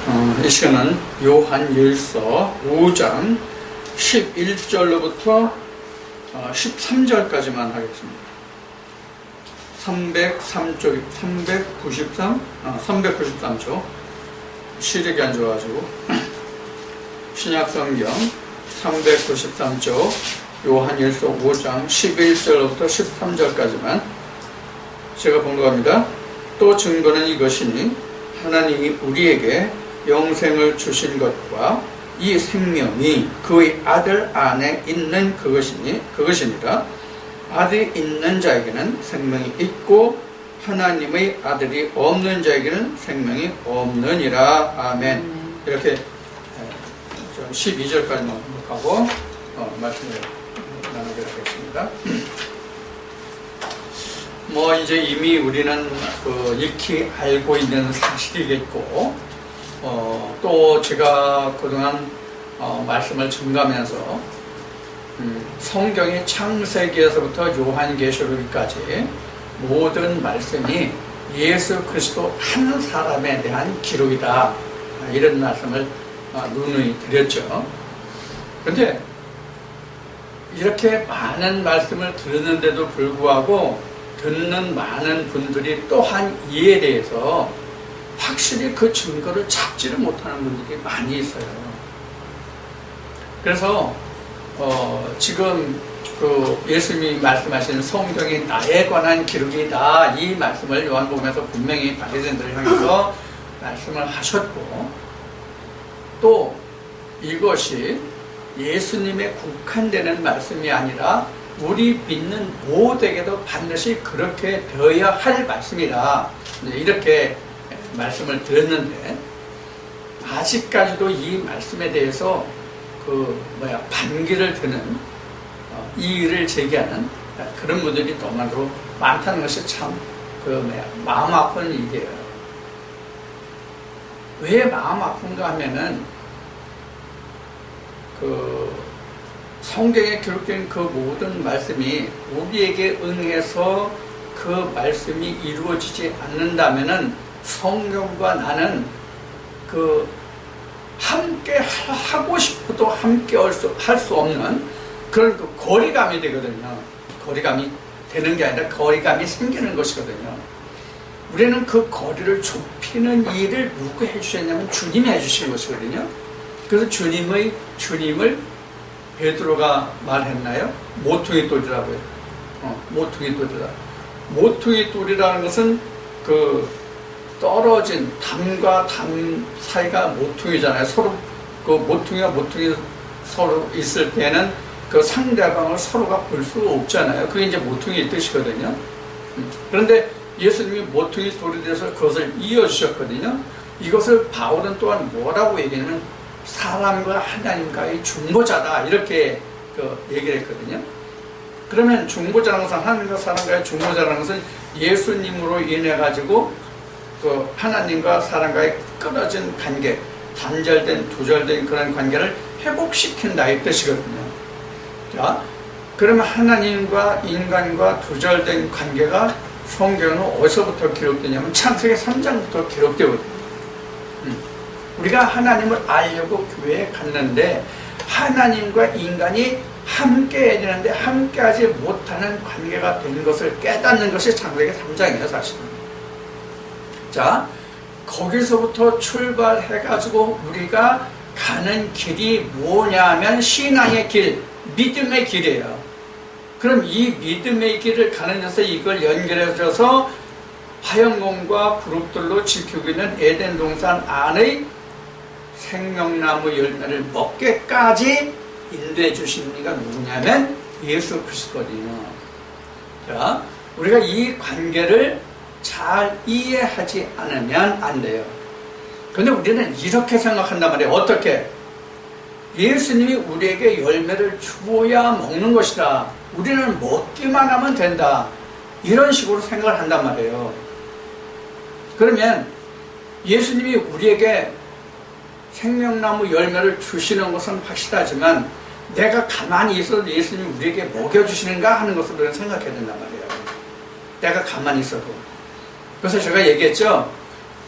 이 시간은 요한일서 5장 11절로부터 13절까지만 하겠습니다. 393쪽 시력이 안 좋아가지고 신약성경 393쪽 요한일서 5장 11절로부터 13절까지만 제가 봉독합니다. 또 증거는 이것이니 하나님이 우리에게 영생을 주신 것과 이 생명이 그의 아들 안에 있는 그것이니라. 아들이 있는 자에게는 생명이 있고 하나님의 아들이 없는 자에게는 생명이 없느니라. 아멘. 이렇게 12절까지만 하고 말씀을 나누도록 하겠습니다. 이제 이미 우리는 익히 알고 있는 사실이겠고, 또 제가 그동안 말씀을 증가하면서 성경의 창세기에서부터 요한계시록까지 모든 말씀이 예수 그리스도 한 사람에 대한 기록이다, 이런 말씀을 누누이 드렸죠. 그런데 이렇게 많은 말씀을 들었는데도 불구하고 듣는 많은 분들이 또한 이에 대해서 확실히 그 증거를 찾지를 못하는 분들이 많이 있어요. 그래서 지금 예수님이 말씀하시는 성경이 나에 관한 기록이다, 이 말씀을 요한복음에서 분명히 바리새인들을 향해서 말씀을 하셨고, 또 이것이 예수님에 국한되는 말씀이 아니라 우리 믿는 모두에게도 반드시 그렇게 되어야 할 말씀이다, 이렇게 말씀을 드렸는데, 아직까지도 이 말씀에 대해서 반기를 드는 이의를 제기하는 그런 분들이 너무나도 많다는 것이 참 마음 아픈 일이에요. 왜 마음 아픈가 하면은 성경에 기록된 그 모든 말씀이 우리에게 응해서 그 말씀이 이루어지지 않는다면은 성경과 나는 함께 하고 싶어도 함께 할 수 없는 그런 거리감이 되거든요. 거리감이 되는 게 아니라 거리감이 생기는 것이거든요. 우리는 그 거리를 좁히는 일을 누가 해주셨냐면 주님이 해주신 것이거든요. 그래서 주님을 베드로가 말했나요? 모퉁이 돌이라고요. 모퉁이 돌이라. 모퉁이 돌이라는 것은 떨어진 담과 담 사이가 모퉁이잖아요. 서로 모퉁이와 모퉁이 서로 있을 때는 그 상대방을 서로가 볼 수가 없잖아요. 그게 이제 모퉁이의 뜻이거든요. 그런데 예수님이 모퉁이 돌에 대해서 그것을 이어주셨거든요. 이것을 바울은 또한 뭐라고 얘기하냐면 사람과 하나님과의 중보자다, 이렇게 얘기를 했거든요. 그러면 중보자라는 것은 하나님과 사람과의 중보자라는 것은 예수님으로 인해 가지고 하나님과 사람과의 끊어진 관계, 단절된 두절된 그런 관계를 회복시킨다, 이 뜻이거든요. 자, 그러면 하나님과 인간과 두절된 관계가 성경은 어디서부터 기록되냐면 창세기 3장부터 기록되거든요. 우리가 하나님을 알려고 교회에 갔는데 하나님과 인간이 함께 해야 되는데 함께하지 못하는 관계가 된 것을 깨닫는 것이 창세기 3장이에요, 사실은. 자, 거기서부터 출발해가지고 우리가 가는 길이 뭐냐면 신앙의 길, 믿음의 길이에요. 그럼 이 믿음의 길을 가는 데서 이걸 연결해줘서 화영공과 부록들로 지키고 있는 에덴 동산 안의 생명나무 열매를 먹게까지 인도해 주신 이가 누구냐면 예수 그리스도거든요. 자, 우리가 이 관계를 잘 이해하지 않으면 안 돼요. 그런데 우리는 이렇게 생각한단 말이에요. 어떻게? 예수님이 우리에게 열매를 주어야 먹는 것이다, 우리는 먹기만 하면 된다, 이런 식으로 생각을 한단 말이에요. 그러면 예수님이 우리에게 생명나무 열매를 주시는 것은 확실하지만 내가 가만히 있어도 예수님이 우리에게 먹여주시는가 하는 것을 우리가 생각해야 된단 말이에요. 내가 가만히 있어도. 그래서 제가 얘기했죠.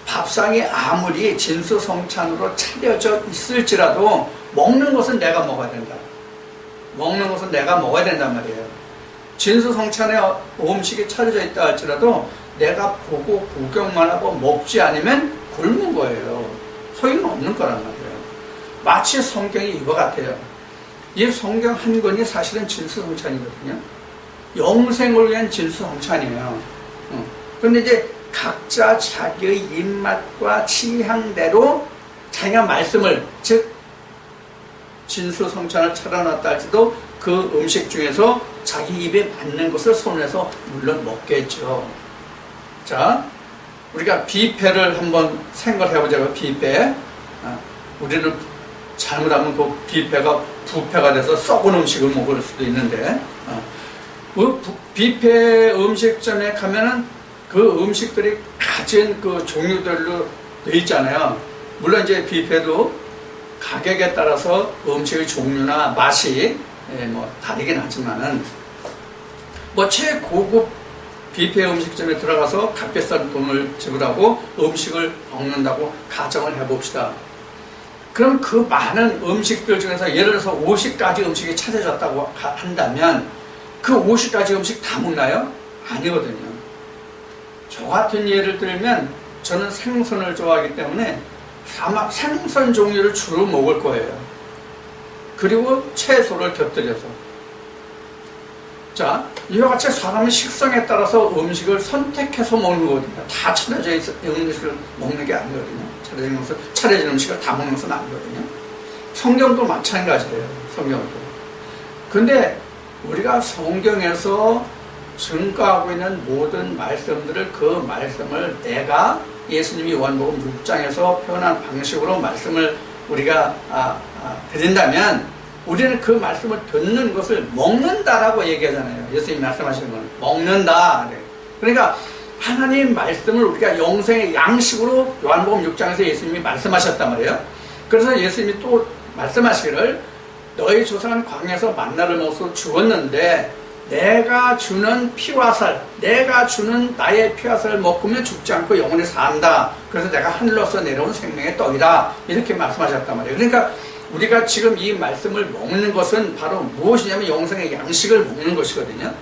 밥상이 아무리 진수성찬으로 차려져 있을지라도 먹는 것은 내가 먹어야 된다. 먹는 것은 내가 먹어야 된단 말이에요. 진수성찬에 음식이 차려져 있다 할지라도 내가 보고 구경만 하고 먹지 않으면 굶은 거예요. 소용없는 거란 말이에요. 마치 성경이 이거 같아요. 이 성경 한 권이 사실은 진수성찬이거든요. 영생을 위한 진수성찬이에요. 그런데 이제 각자 자기의 입맛과 취향대로 자기가 말씀을, 즉 진수성찬을 차려놨다 할지도 그 음식 중에서 자기 입에 맞는 것을 손에서 물론 먹겠죠. 자, 우리가 뷔페를 한번 생각해 보자고요. 뷔페. 우리는 잘못하면 그 뷔페가 부패가 돼서 썩은 음식을 먹을 수도 있는데, 뷔페 음식점에 가면은 그 음식들이 가진 그 종류들로 돼 있잖아요. 물론 이제 뷔페도 가격에 따라서 음식의 종류나 맛이 뭐 다르긴 하지만은 뭐 최고급 뷔페 음식점에 들어가서 값비싼 돈을 지불하고 음식을 먹는다고 가정을 해봅시다. 그럼 그 많은 음식들 중에서 예를 들어서 50가지 음식이 차려졌다고 한다면 그 50가지 음식 다 먹나요? 아니거든요. 저 같은 예를 들면 저는 생선을 좋아하기 때문에 아마 생선 종류를 주로 먹을 거예요. 그리고 채소를 곁들여서. 자, 이와 같이 사람의 식성에 따라서 음식을 선택해서 먹는 거거든요. 다 차려져 있는 음식을 먹는 게 아니거든요. 차려진 음식을 다 먹는 것은 아니거든요. 성경도 마찬가지예요. 성경도. 근데 우리가 성경에서 증거하고 있는 모든 말씀들을, 그 말씀을 내가 예수님이 요한복음 6장에서 표현한 방식으로 말씀을 우리가 드린다면 우리는 그 말씀을 듣는 것을 먹는다라고 얘기하잖아요. 예수님이 말씀하시는 건 먹는다. 그러니까 하나님 말씀을 우리가 영생의 양식으로 요한복음 6장에서 예수님이 말씀하셨단 말이에요. 그래서 예수님이 또 말씀하시기를 너희 조상은 광야에서 만나를 먹어서 죽었는데 내가 주는 피와 살, 내가 주는 나의 피와 살을 먹으면 죽지 않고 영원히 산다. 그래서 내가 하늘로서 내려온 생명의 떡이다. 이렇게 말씀하셨단 말이에요. 그러니까 우리가 지금 이 말씀을 먹는 것은 바로 무엇이냐면 영생의 양식을 먹는 것이거든요.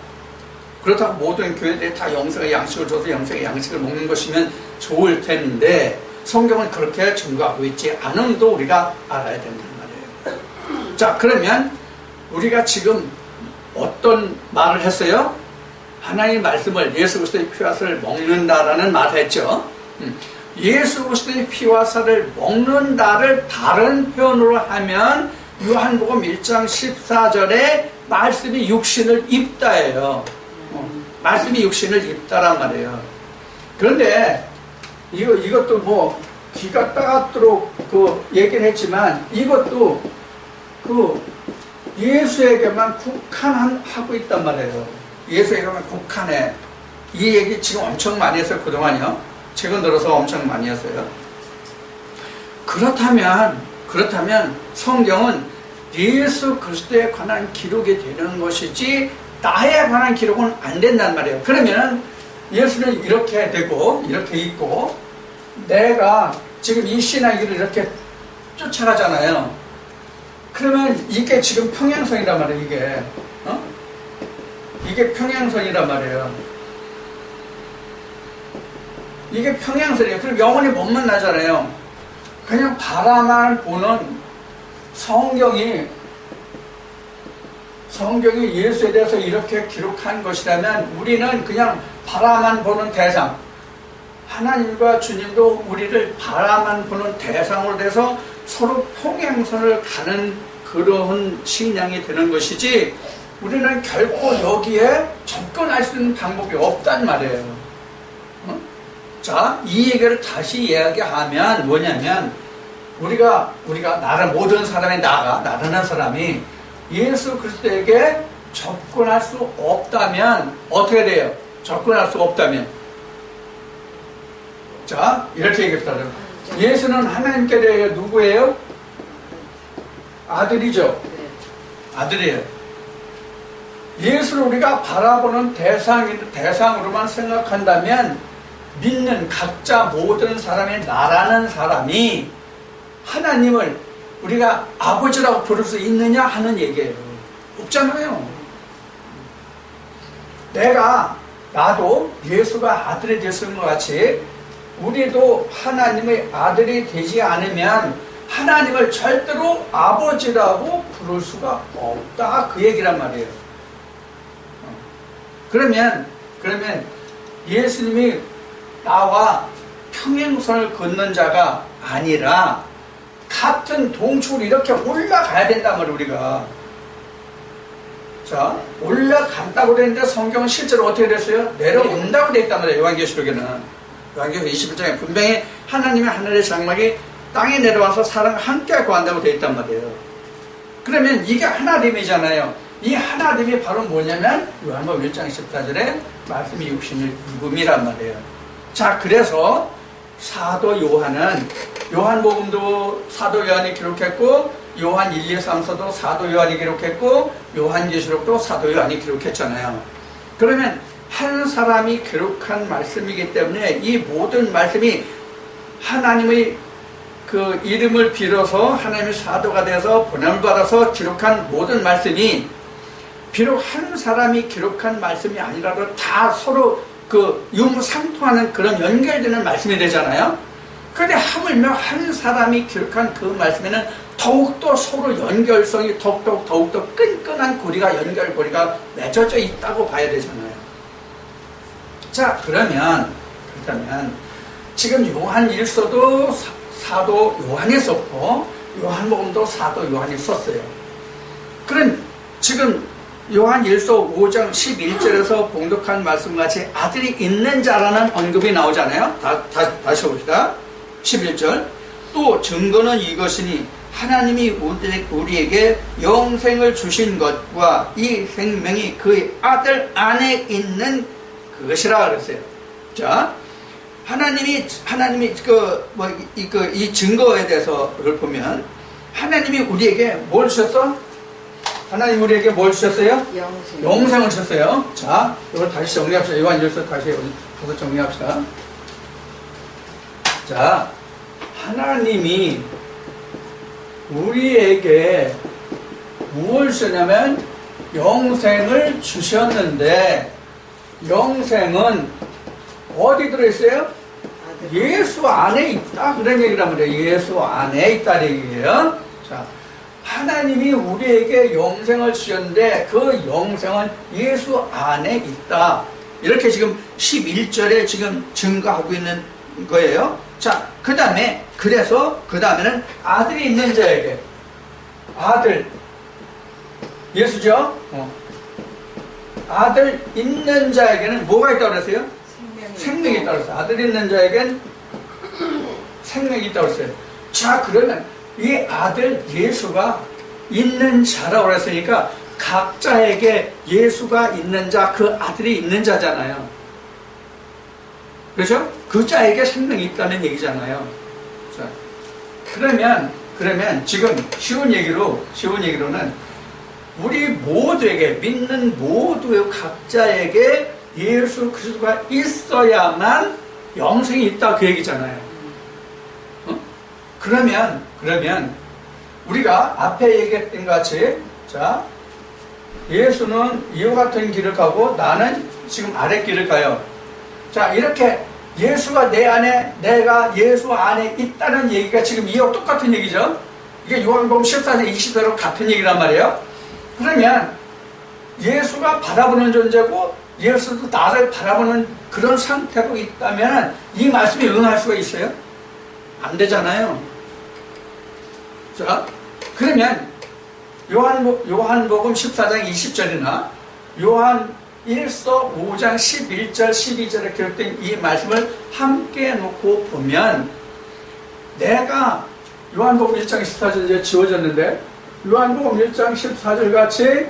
그렇다고 모든 교회들이 다 영생의 양식을 줘서 영생의 양식을 먹는 것이면 좋을 텐데 성경은 그렇게 증거하고 있지 않음도 우리가 알아야 된단 말이에요. 자, 그러면 우리가 지금 어떤 말을 했어요? 하나님의 말씀을, 예수 그리스도의 피와 살을 먹는다라는 말을 했죠. 예수 그리스도의 피와 살을 먹는다를 다른 표현으로 하면 요한복음 1장 14절에 말씀이 육신을 입다예요. 말씀이 육신을 입다란 말이에요. 그런데 이것도 뭐 귀가 따갑도록 그 얘기를 했지만 이것도 그 예수에게만 국한하고 있단 말이에요. 예수에게만 국한해. 이 얘기 지금 엄청 많이 했어요. 그동안요. 최근 들어서 엄청 많이 했어요. 그렇다면 성경은 예수 그리스도에 관한 기록이 되는 것이지 나에 관한 기록은 안 된단 말이에요. 그러면 예수는 이렇게 되고 이렇게 있고 내가 지금 이 신앙길을 이렇게 쫓아가잖아요. 그러면 이게 지금 평행선이란 말이에요. 이게 평행선이란 말이에요. 이게 평행선이에요. 그럼 영원히 못 만나잖아요. 그냥 바라만 보는 성경이 예수에 대해서 이렇게 기록한 것이라면 우리는 그냥 바라만 보는 대상, 하나님과 주님도 우리를 바라만 보는 대상으로 돼서 서로 평행선을 가는 그러한 신앙이 되는 것이지 우리는 결코 여기에 접근할 수 있는 방법이 없단 말이에요. 자, 이 얘기를 다시 이야기하면 뭐냐면 우리가 모든 사람이 나라는 사람이 예수 그리스도에게 접근할 수 없다면 어떻게 돼요? 접근할 수 없다면 자, 이렇게 얘기했어요. 예수는 하나님께 대해 누구예요? 아들이죠. 아들이에요. 예수를 우리가 바라보는 대상으로만 생각한다면 믿는 각자 모든 사람의 나라는 사람이 하나님을 우리가 아버지라고 부를 수 있느냐 하는 얘기예요. 없잖아요. 나도 예수가 아들이 됐은 것 같이 우리도 하나님의 아들이 되지 않으면 하나님을 절대로 아버지라고 부를 수가 없다, 그 얘기란 말이에요. 그러면 예수님이 나와 평행선을 걷는 자가 아니라 같은 동축으로 이렇게 올라가야 된단 말이에요, 우리가. 자, 올라간다고 그랬는데 성경은 실제로 어떻게 됐어요? 내려온다고 되어 있단 말이에요, 요한계시록에는. 요한계시록 21장에 분명히 하나님의 하늘의 장막이 땅에 내려와서 사람과 함께 거한다고 되어 있단 말이에요. 그러면 이게 하나님이잖아요. 이 하나님이 바로 뭐냐면 요한복음 1장 14절에 말씀이 육신을 입음이란 말이에요. 자, 그래서 사도 요한은 요한복음도 사도 요한이 기록했고 요한 1, 2, 3서도 사도 요한이 기록했고 요한계시록도 사도 요한이 기록했잖아요. 그러면 한 사람이 기록한 말씀이기 때문에 이 모든 말씀이 하나님의 그 이름을 빌어서 하나님의 사도가 되어서 보냄을 받아서 기록한 모든 말씀이 비록 한 사람이 기록한 말씀이 아니라도 다 서로 그 유무상통하는 그런 연결되는 말씀이 되잖아요. 그런데 하물며 한 사람이 기록한 그 말씀에는 더욱더 서로 연결성이 더욱더 끈끈한 고리가 연결고리가 맺어져 있다고 봐야 되잖아요. 자, 그렇다면 지금 요한 1서도 사도 요한이 썼고 요한복음도 사도 요한이 썼어요. 그럼 지금 요한 1서 5장 11절에서 봉독한 말씀같이 아들이 있는 자라는 언급이 나오잖아요. 다시 봅시다. 11절. 또 증거는 이것이니 하나님이 우리에게 영생을 주신 것과 이 생명이 그의 아들 안에 있는 그것이라 그랬어요. 자, 하나님이 이 증거에 대해서를 보면 하나님이 우리에게 뭘 주셨어? 하나님 우리에게 뭘 주셨어요? 영생을 주셨어요. 자, 이걸 다시 정리합시다. 요한 1서 다시 가서 정리합시다. 자, 하나님이 우리에게 무엇을 주냐면 영생을 주셨는데 영생은 어디 들어있어요? 예수 안에 있다, 그런 얘기란 말이에요. 예수 안에 있다는 얘기예요. 자, 하나님이 우리에게 영생을 주셨는데 그 영생은 예수 안에 있다, 이렇게 지금 11절에 지금 증거하고 있는 거예요. 자, 그 다음에는 아들이 있는 자에게, 아들 예수죠? 아들 있는 자에게는 뭐가 있다고 그랬어요? 생명이 있다고 그랬어요. 아들 있는 자에겐 생명이 있다고 그랬어요. 자, 그러면 이 아들 예수가 있는 자라고 그랬으니까 각자에게 예수가 있는 자, 그 아들이 있는 자잖아요. 그렇죠? 그 자에게 생명이 있다는 얘기잖아요. 자, 그러면 지금 쉬운 얘기로는 우리 모두에게, 믿는 모두의 각자에게 예수 그리스도가 있어야만 영생이 있다, 그 얘기잖아요. 그러면 우리가 앞에 얘기했던 것 같이, 자, 예수는 이와 같은 길을 가고 나는 지금 아랫길을 가요. 자, 이렇게 예수가 내 안에, 내가 예수 안에 있다는 얘기가 지금 이와 똑같은 얘기죠. 이게 요한복음 14장 20절로 같은 얘기란 말이에요. 그러면 예수가 바라보는 존재고 예수도 나를 바라보는 그런 상태로 있다면 이 말씀에 응할 수가 있어요? 안 되잖아요. 자, 그러면 요한복음 14장 20절이나 요한 1서 5장 11절 12절에 기록된 이 말씀을 함께 놓고 보면, 내가 요한복음 1장 14절 이제 지워졌는데 요한복음 1장 14절 같이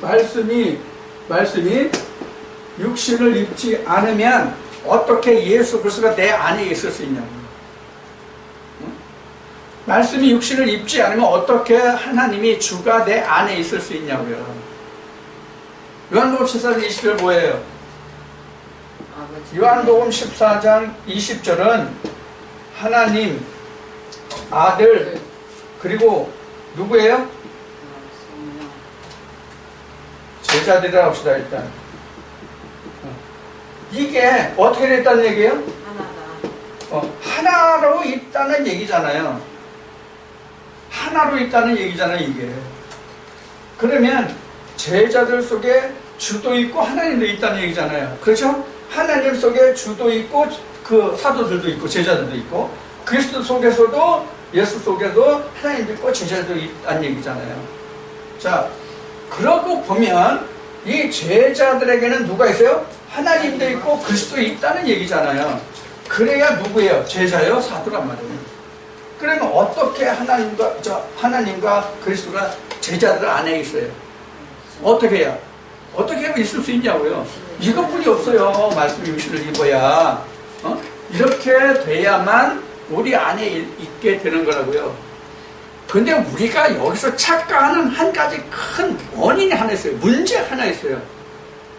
말씀이 육신을 입지 않으면 어떻게 예수 그리스도가 내 안에 있을 수 있냐고. 말씀이 육신을 입지 않으면 어떻게 하나님이 주가 내 안에 있을 수 있냐고요. 요한복음 14장 20절 뭐예요? 요한복음 14장 20절은 하나님, 아들, 그리고 누구예요? 제자들이라 합시다, 일단. 이게 어떻게 됐다는 얘기예요? 하나로 있다는 얘기잖아요. 하나로 있다는 얘기잖아요, 이게. 그러면 제자들 속에 주도 있고 하나님도 있다는 얘기잖아요. 그렇죠? 하나님 속에 주도 있고 그 사도들도 있고 제자들도 있고 그리스도 속에서도 예수 속에도 하나님도 있고 제자들도 있다는 얘기잖아요. 자, 그러고 보면 이 제자들에게는 누가 있어요? 하나님도 있고 그리스도 있다는 얘기잖아요. 그래야 누구예요? 제자요? 사도란 말이에요. 그러면 어떻게 하나님과 그리스도가 제자들 안에 있어요? 어떻게 해야? 어떻게 하면 있을 수 있냐고요? 이것뿐이 없어요. 말씀 유시를 입어야. 이렇게 돼야만 우리 안에 있게 되는 거라고요. 근데 우리가 여기서 착각하는 한 가지 큰 원인이 하나 있어요. 문제 하나 있어요.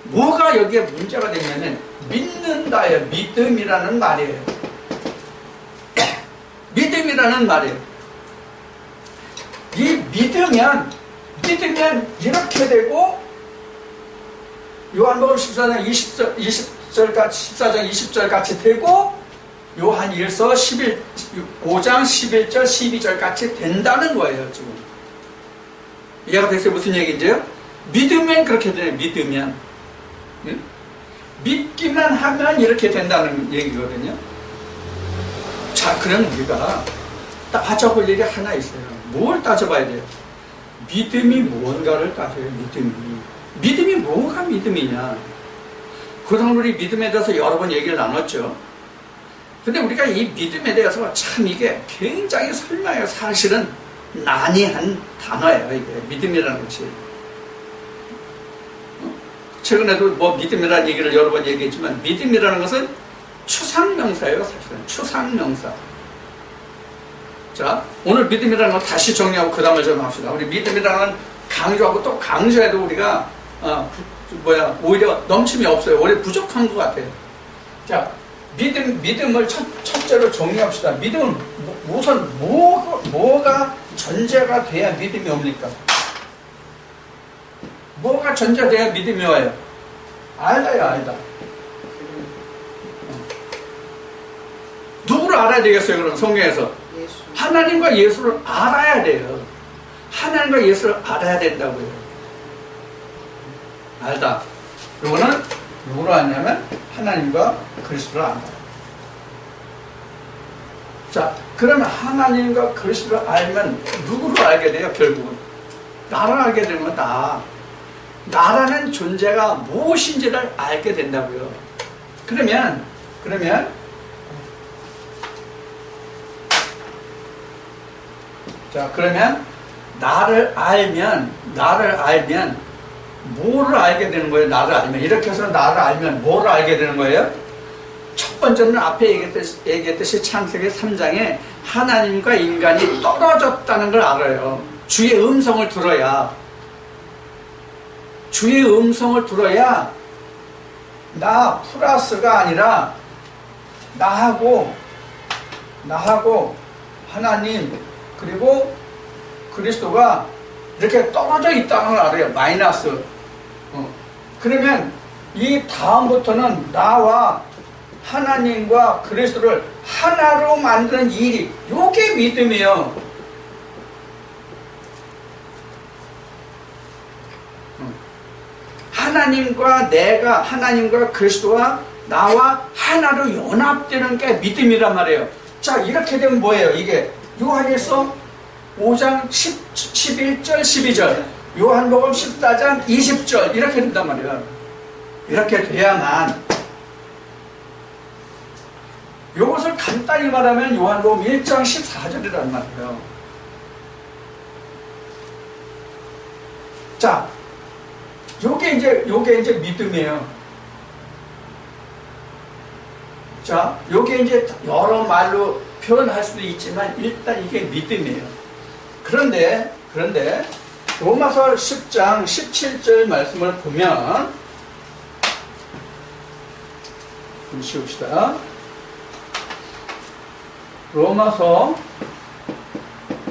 뭐가 여기에 문제가 되냐면 믿는다예요. 믿음이라는 말이에요. 믿음이라는 말이에요. 이 믿으면 이렇게 되고 요한복음 14장 20절 같이 되고 요한 1서 5장 11절 12절 같이 된다는 거예요. 지금 이해가 됐어요? 무슨 얘기인지요? 믿으면 그렇게 돼요. 믿으면 믿기만 하면 이렇게 된다는 얘기거든요. 자, 그럼 우리가 따져볼 일이 하나 있어요. 뭘 따져봐야 돼요? 믿음이 뭔가를 따져요. 믿음이 뭐가 믿음이냐? 그동안 우리 믿음에 대해서 여러 번 얘기를 나눴죠. 근데 우리가 이 믿음에 대해서 참 이게 굉장히 설명해요. 사실은 난이한 단어예요. 이게 믿음이라는 것이. 최근에도 뭐 믿음이라는 얘기를 여러 번 얘기했지만 믿음이라는 것은 추상명사예요. 사실은 추상명사. 자, 오늘 믿음이라는 거 다시 정리하고 그 다음에 좀 합시다. 우리 믿음이라는 건 강조하고 또 강조해도 우리가 오히려 넘침이 없어요. 오히려 부족한 것 같아요. 자, 믿음을 첫째로 정리합시다. 믿음은 우선 뭐가 전제가 돼야 믿음이 옵니까? 뭐가 전제돼야 믿음이 와요? 알다. 누구를 알아야 되겠어요? 그럼 성경에서 하나님과 예수를 알아야 돼요. 하나님과 예수를 알아야 된다고요. 알다. 이거는 누구로 아냐면 하나님과 그리스도를 안다. 자, 그러면 하나님과 그리스도를 알면 누구를 알게 돼요? 결국은 나를 알게 되면 나라는 존재가 무엇인지를 알게 된다고요. 그러면 나를 알면 뭐를 알게 되는 거예요? 나를 알면. 이렇게 해서 나를 알면 뭐를 알게 되는 거예요? 첫 번째는 앞에 얘기했듯이 창세기 3장에 하나님과 인간이 떨어졌다는 걸 알아요. 주의 음성을 들어야 나 플러스가 아니라 나하고 하나님 그리고 그리스도가 이렇게 떨어져 있다는 걸 알아요. 마이너스. 그러면 이 다음부터는 나와 하나님과 그리스도를 하나로 만드는 일이 요게 믿음이에요. 하나님과 그리스도와 나와 하나로 연합되는 게 믿음이란 말이에요. 자, 이렇게 되면 뭐예요? 이게 요한일서 5장 11절 12절 요한복음 14장 20절 이렇게 된단 말이에요. 이렇게 돼야만 이것을 간단히 말하면 요한복음 1장 14절이란 말이에요. 자, 요게 이제 믿음이에요. 자, 요게 이제 여러 말로 표현할 수도 있지만 일단 이게 믿음이에요. 그런데 로마서 10장 17절 말씀을 보면 좀 씌웁시다. 로마서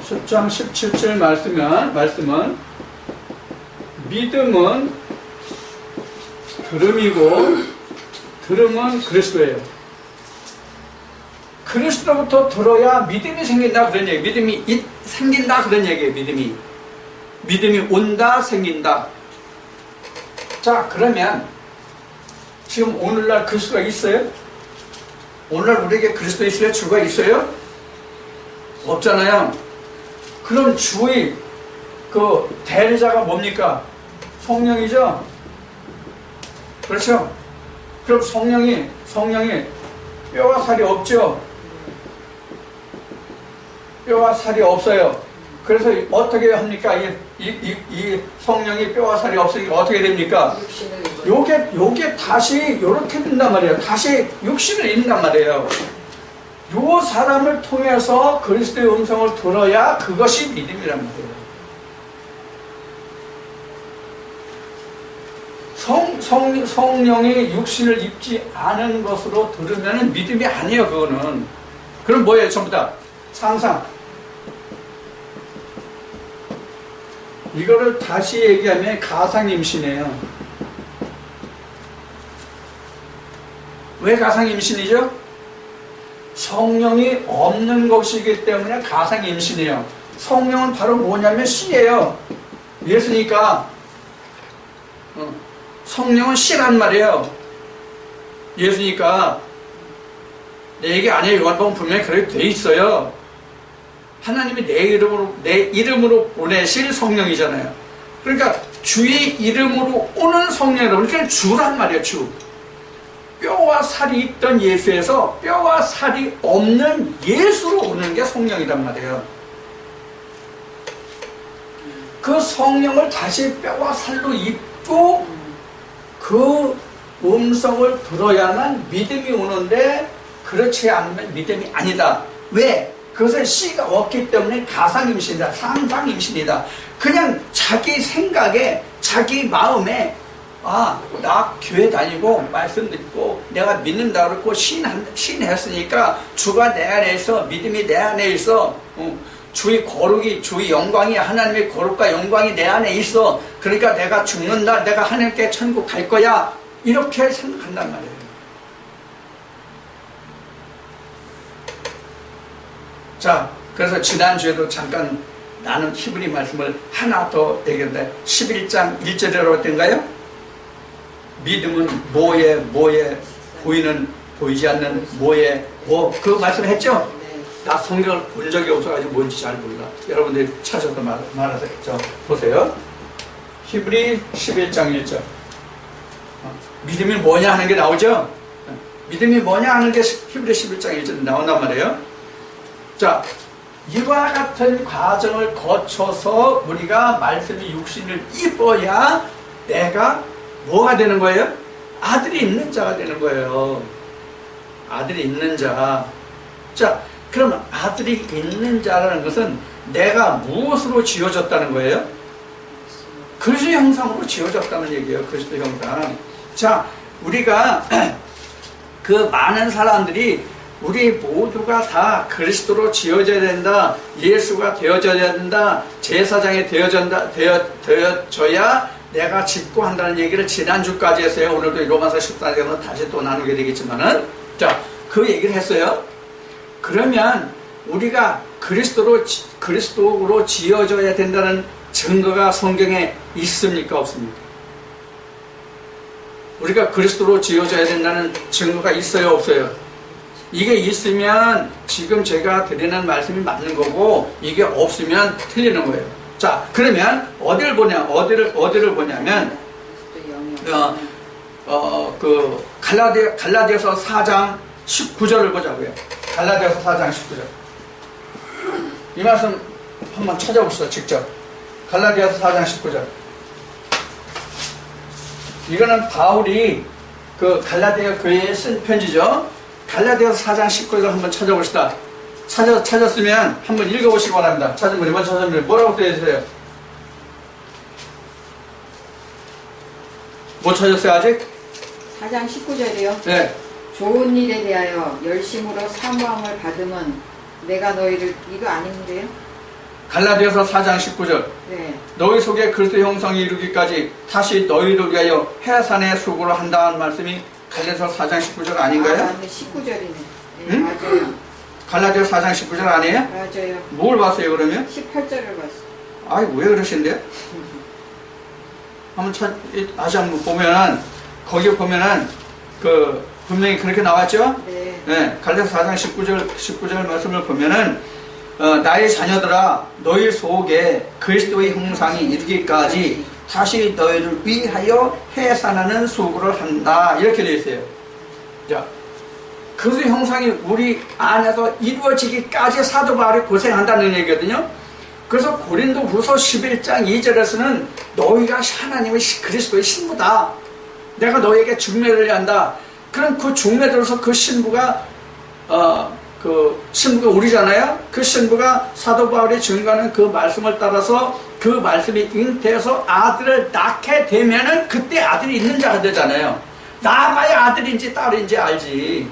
10장 17절 말씀은 믿음은 들음이고 들음은 그리스도예요. 그리스도부터 들어야 믿음이 생긴다 그런 얘기. 믿음이 생긴다 그런 얘기예요. 믿음이 온다 생긴다. 자, 그러면 지금 오늘날 그리스도가 있어요? 오늘날 우리에게 그리스도 있어요? 주가 있어요? 없잖아요. 그럼 주의 그 대리자가 뭡니까? 성령이죠? 그렇죠? 그럼 성령이 뼈와 살이 없죠? 뼈와 살이 없어요. 그래서 어떻게 합니까? 이 성령이 뼈와 살이 없으니까 어떻게 됩니까? 요게 다시 요렇게 된단 말이에요. 다시 육신을 입는단 말이에요. 요 사람을 통해서 그리스도의 음성을 들어야 그것이 믿음이란 말이에요. 성령이 육신을 입지 않은 것으로 들으면 믿음이 아니에요. 그거는. 그럼 뭐예요? 전부 다 상상. 이거를 다시 얘기하면 가상임신이에요. 왜 가상임신이죠? 성령이 없는 것이기 때문에 가상임신이에요. 성령은 바로 뭐냐면 씨예요. 예수니까 성령은 씨란 말이에요. 예수니까 내 얘기 아니에요. 요한복음 분명히 그렇게 돼 있어요. 하나님이 내 이름으로 보내실 성령이잖아요. 그러니까 주의 이름으로 오는 성령이라고. 그러니까 주란 말이에요. 주. 뼈와 살이 있던 예수에서 뼈와 살이 없는 예수로 오는 게 성령이란 말이에요. 그 성령을 다시 뼈와 살로 입고 그 음성을 들어야만 믿음이 오는데, 그렇지 않으면 믿음이 아니다. 왜? 그것은 씨가 없기 때문에 가상임신이다. 상상임신이다. 그냥 자기 생각에, 자기 마음에, 나 교회 다니고 말씀 듣고 내가 믿는다 그러고 신했으니까 주가 내 안에 있어, 믿음이 내 안에 있어, 주의 거룩이, 주의 영광이, 하나님의 거룩과 영광이 내 안에 있어. 그러니까 내가 죽는 날 내가 하나님께 천국 갈 거야. 이렇게 생각한단 말이에요. 자, 그래서 지난주에도 잠깐 나는 히브리 말씀을 하나 더 얘기했는데 11장 1절이라고 했던가요? 믿음은 뭐에 보이는 보이지 않는 뭐에 그 말씀을 했죠? 나 성경을 본 적이 없어가지고 뭔지 잘 몰라. 여러분들이 찾아서 말하세요. 보세요. 히브리 11장 1절. 믿음이 뭐냐 하는 게 나오죠? 믿음이 뭐냐 하는 게 히브리 11장 1절 나온단 말이에요. 자, 이와 같은 과정을 거쳐서 우리가 말씀이 육신을 입어야 내가 뭐가 되는 거예요? 아들이 있는 자가 되는 거예요. 아들이 있는 자. 자, 그러면 아들이 있는 자라는 것은 내가 무엇으로 지어졌다는 거예요? 그리스도 형상으로 지어졌다는 얘기예요. 그리스도 형상. 자, 우리가 그 많은 사람들이 우리 모두가 다 그리스도로 지어져야 된다, 예수가 되어져야 된다, 제사장이 되어져야 내가 짓고 한다는 얘기를 지난주까지 했어요. 오늘도 로마서 14장에서 다시 또 나누게 되겠지만은, 자, 그 얘기를 했어요. 그러면 우리가 그리스도로 지어져야 된다는 증거가 성경에 있습니까? 없습니까? 우리가 그리스도로 지어져야 된다는 증거가 있어요? 없어요? 이게 있으면 지금 제가 드리는 말씀이 맞는 거고, 이게 없으면 틀리는 거예요. 자, 그러면 어디를 보냐면 그 갈라디아서 4장 19절을 보자고요. 갈라디아서 4장 19절. 이 말씀 한번 찾아보시죠. 직접. 갈라디아서 4장 19절. 이거는 바울이 그 갈라디아 교회에 쓴 편지죠. 갈라디아서 4장 19절 한번 찾아봅시다. 찾았으면 한번 읽어보시기 바랍니다. 찾은 분이 먼저 찾은 분이 뭐라고 써있어요? 못 찾았어요 아직? 4장 19절이요? 네. 좋은 일에 대하여 열심으로 사모함을 받으면 내가 너희를 이거 아닌데요? 갈라디아서 4장 19절. 네. 너희 속에 그리스도 형상이 이루기까지 다시 너희를 위하여 해산의 수고를 한다는 말씀이 갈라디아서 4장 19절 아닌가요? 아, 맞네. 19절이네. 네, 응? 맞아요. 갈라디아 4장 19절 아니에요? 맞아요. 뭘 봤어요 그러면? 18절을 봤어. 아이 왜 그러신데요? 한번 다시 한번 보면은 거기 보면은 그 분명히 그렇게 나왔죠? 네. 네, 갈라디아서 4장 19절 말씀을 보면은 나의 자녀들아 너희 속에 그리스도의 형상이 이르기까지 다시 너희를 위하여 해산하는 수고를 한다 이렇게 되어 있어요. 자, 그리스도의 형상이 우리 안에서 이루어지기까지 사도 바울이 고생한다는 얘기거든요. 그래서 고린도후서 11장 2절에서는 너희가 하나님의 그리스도의 신부다. 내가 너에게 중매를 한다. 그럼 그 중매들어서 그 신부가 그 신부가 우리잖아요. 그 신부가 사도 바울이 증거하는 그 말씀을 따라서 그 말씀이 잉태해서 아들을 낳게 되면은 그때 아들이 있는 자가 되잖아요. 낳아봐야 아들인지 딸인지 알지.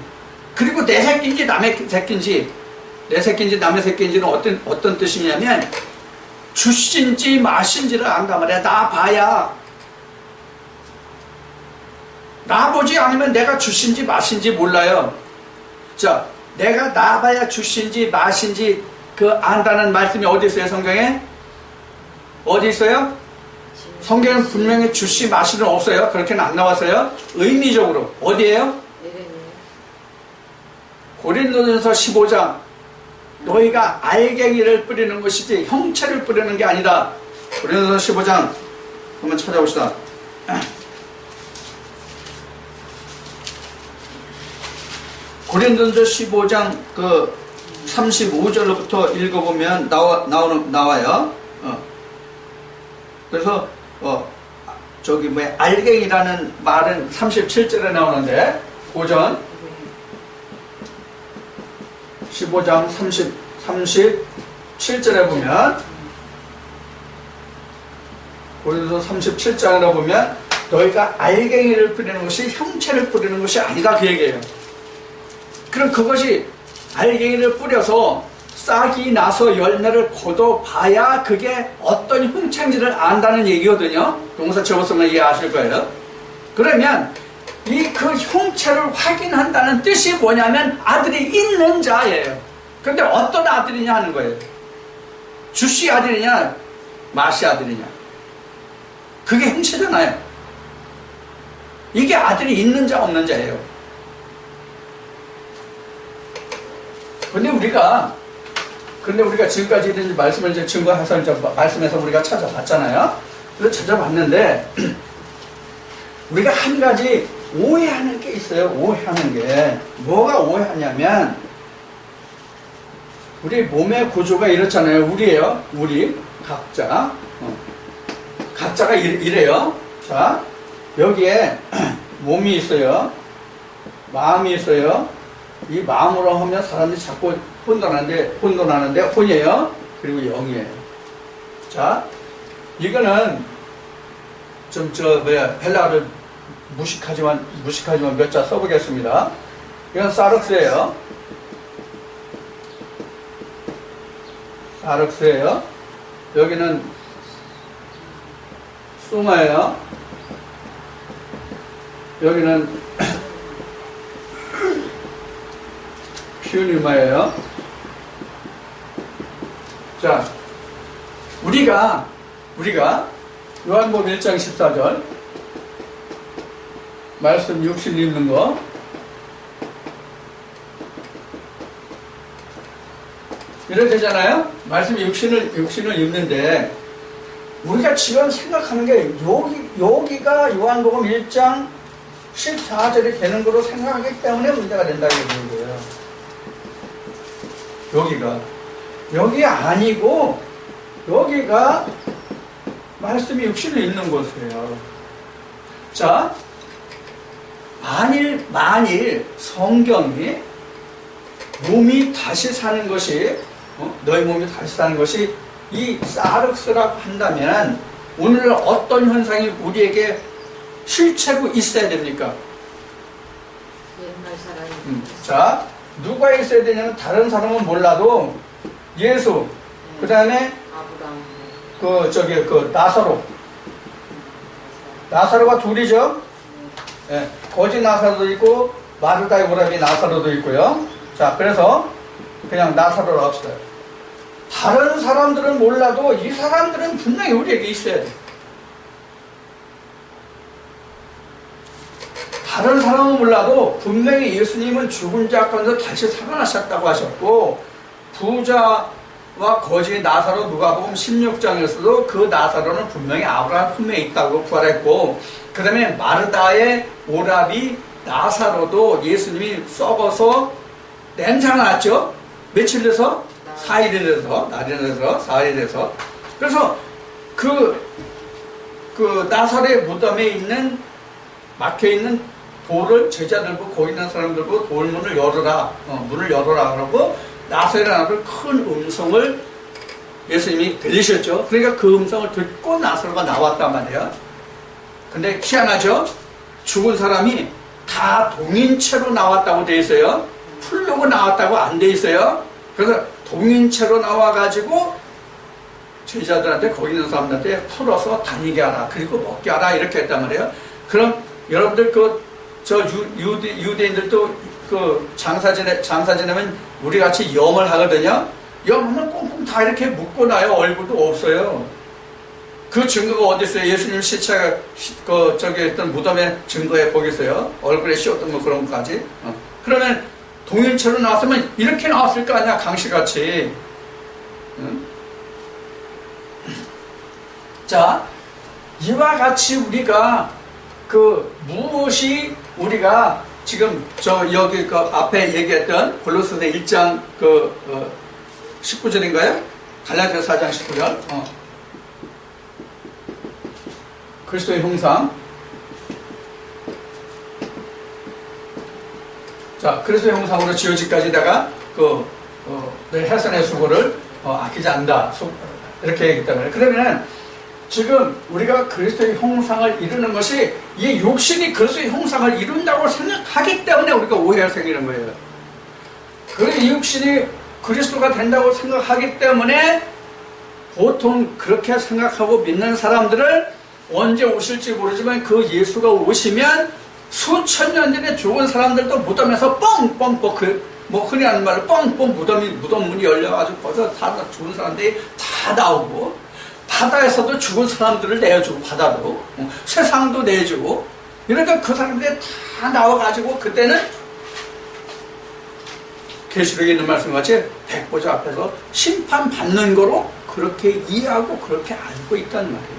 그리고 내 새끼인지 남의 새끼인지 내 새끼인지 남의 새끼인지는 어떤 뜻이냐면 주신지 마신지를 안단 말이야. 낳아봐야. 낳아보지 않으면 내가 주신지 마신지 몰라요. 자, 내가 낳아봐야 주신지 마신지 그 안다는 말씀이 어디 있어요 성경에? 어디 있어요? 성경은 분명히 주시 마시는 없어요. 그렇게는 안 나왔어요. 의미적으로 어디에요? 고린도전서 15장 너희가 알갱이를 뿌리는 것이지 형체를 뿌리는 게 아니다. 고린도전서 15장 한번 찾아봅시다. 고린도전서 15장 그 35절로부터 읽어보면 나와요. 그래서 저기 뭐야 알갱이라는 말은 37절에 나오는데 고전 15장 37절에 보면 고린도서 37장에 보면 너희가 알갱이를 뿌리는 것이 형체를 뿌리는 것이 아니다 그 얘기예요. 그럼 그것이 알갱이를 뿌려서 싹이 나서 열매를 거둬봐야 그게 어떤 형체인지를 안다는 얘기거든요. 동사처럼 쓰면 이해하실 거예요. 그러면 이 그 형체를 확인한다는 뜻이 뭐냐면 아들이 있는 자예요. 그런데 어떤 아들이냐 하는 거예요. 주씨 아들이냐 마씨 아들이냐 그게 형체잖아요. 이게 아들이 있는 자 없는 자예요. 근데 우리가 지금까지 이런 말씀을 이제 증거해서 이제 말씀에서 우리가 찾아봤잖아요. 그래서 찾아봤는데 우리가 한 가지 오해하는 게 있어요. 오해하는 게 뭐가 오해하냐면 우리 몸의 구조가 이렇잖아요. 우리 각자가 이래요. 자, 여기에 몸이 있어요. 마음이 있어요. 이 마음으로 하면 사람들이 자꾸 혼돈하는데 혼이에요. 그리고 영이에요. 자, 이거는 좀 헬라어를 무식하지만 몇 자 써보겠습니다. 이건 사륵스예요. 여기는 소마예요. 여기는 피우니마예요. 자, 우리가 요한복음 1장 14절 말씀 육신 입는 거 이래 되잖아요. 말씀 육신을 입는데 우리가 지금 생각하는 게 여기가 요한복음 1장 14절이 되는 거로 생각하기 때문에 문제가 된다고 얘기하는 거예요. 여기 아니고 여기가 말씀이 육신을 입는 곳이에요. 자, 만일 성경이 몸이 다시 사는 것이 너희 몸이 다시 사는 것이 이 사륵스라고 한다면 오늘 어떤 현상이 우리에게 실체로 있어야 됩니까? 옛날 사람이. 자, 누가 있어야 되냐면 다른 사람은 몰라도 예수, 그 다음에 아브라함. 나사로가 둘이죠. 예, 거지 나사로도 있고 마르다의 오라비 나사로도 있고요. 자, 그래서 그냥 나사로로 합시다. 다른 사람들은 몰라도 이 사람들은 분명히 우리에게 있어야 돼. 다른 사람은 몰라도 분명히 예수님은 죽은 자 가운데 다시 살아나셨다고 하셨고, 부자와 거지 나사로 누가복음 16장에서도 그 나사로는 분명히 아브라함 품에 있다고 부활했고, 그 다음에 마르다의 오라비 나사로도 예수님이 썩어서 냄새가 났죠. 며칠 돼서? 4일이 돼서, 날이 돼서, 4일이 돼서. 그래서 그 나사로의 무덤에 있는 막혀있는 돌을 제자들 보고 거기 있는 사람들 보고 돌문을 열어라, 문을 열어라 그러고 나사로의 아들 큰 음성을 예수님이 들리셨죠. 그러니까 그 음성을 듣고 나사로가 나왔단 말이에요. 근데 희한하죠. 죽은 사람이 다 동인체로 나왔다고 돼 있어요. 풀려고 나왔다고 안 돼 있어요. 그래서 동인체로 나와가지고 제자들한테 거기 있는 사람들한테 풀어서 다니게 하라, 그리고 먹게 하라, 이렇게 했단 말이에요. 그럼 여러분들 유대인들도 장사 지내면 우리 같이 염을 하거든요. 염은 꽁꽁 다 이렇게 묶고 나요. 얼굴도 없어요. 그 증거가 어디 있어요? 예수님 시체가 했던 무덤에 증거에 거기 있어요. 얼굴에 씌웠던 뭐 그런 것까지. 그러면 동일체로 나왔으면 이렇게 나왔을 거 아니야, 강씨같이. 응? 자, 이와 같이 우리가 무엇이 우리가 지금 여기 앞에 얘기했던 골로새서 1장 19절인가요? 갈라디아서 4장 19절. 그리스도의 형상. 자, 그리스도의 형상으로 지어지기까지다가 늘 해선의 수고를 아끼지 않는다, 이렇게 얘기했단 말이에요. 그러면은 지금 우리가 그리스도의 형상을 이루는 것이 이 육신이 그리스도의 형상을 이룬다고 생각하기 때문에 우리가 오해가 생기는 거예요. 이 육신이 그리스도가 된다고 생각하기 때문에 보통 그렇게 생각하고 믿는 사람들을 언제 오실지 모르지만 그 예수가 오시면 수천 년 전에 죽은 사람들도 무덤에서 뻥뻥 흔히 하는 말로 뻥뻥 무덤 문이 열려가지고 거기서 다 죽은 사람들이 다 나오고, 바다에서도 죽은 사람들을 내주고, 바다도 세상도 내주고, 이러니까 그 사람들이 다 나와가지고 그때는 계시록에 있는 말씀같이 백보자 앞에서 심판받는 거로 그렇게 이해하고 그렇게 알고 있단 말이에요.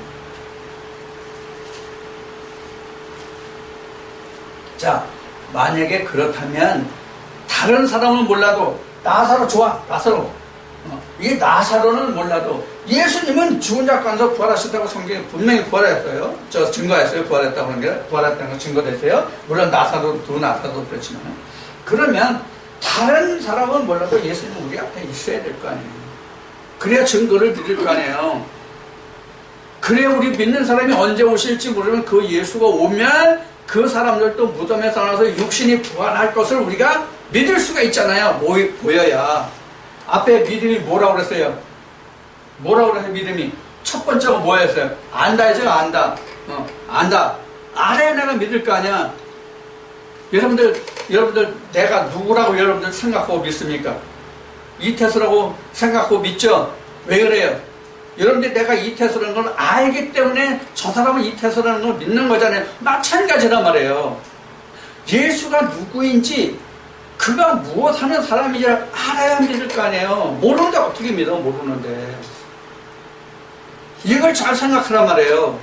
자, 만약에 그렇다면 다른 사람은 몰라도 나사로 좋아, 나사로. 이 나사로는 몰라도 예수님은 죽은 자 가운데서 부활하셨다고 성경에 분명히 부활했어요. 증거했어요. 부활했다고 하는 게, 부활했다는 건 증거됐어요. 물론 두 나사로도 그렇지만. 그러면 다른 사람은 몰라도 예수님은 우리 앞에 있어야 될 거 아니에요. 그래야 증거를 드릴 거 아니에요. 그래야 우리 믿는 사람이 언제 오실지 모르면 그 예수가 오면 그 사람들도 무덤에서 나와서 육신이 부활할 것을 우리가 믿을 수가 있잖아요. 보여야. 앞에 믿음이 뭐라고 그랬어요? 뭐라고 그랬어요, 믿음이? 첫 번째가 뭐였어요? 안다죠, 안다. 안다. 알아야 내가 믿을 거 아니야. 여러분들, 내가 누구라고 여러분들 생각하고 믿습니까? 이태수라고 생각하고 믿죠? 왜 그래요? 여러분들이 내가 이태수라는 걸 알기 때문에 저 사람은 이태수라는 걸 믿는 거잖아요. 마찬가지란 말이에요. 예수가 누구인지, 그가 무엇 하는 사람인지 알아야 믿을 거 아니에요. 모르는데 어떻게 믿어, 모르는데. 이걸 잘 생각하란 말이에요.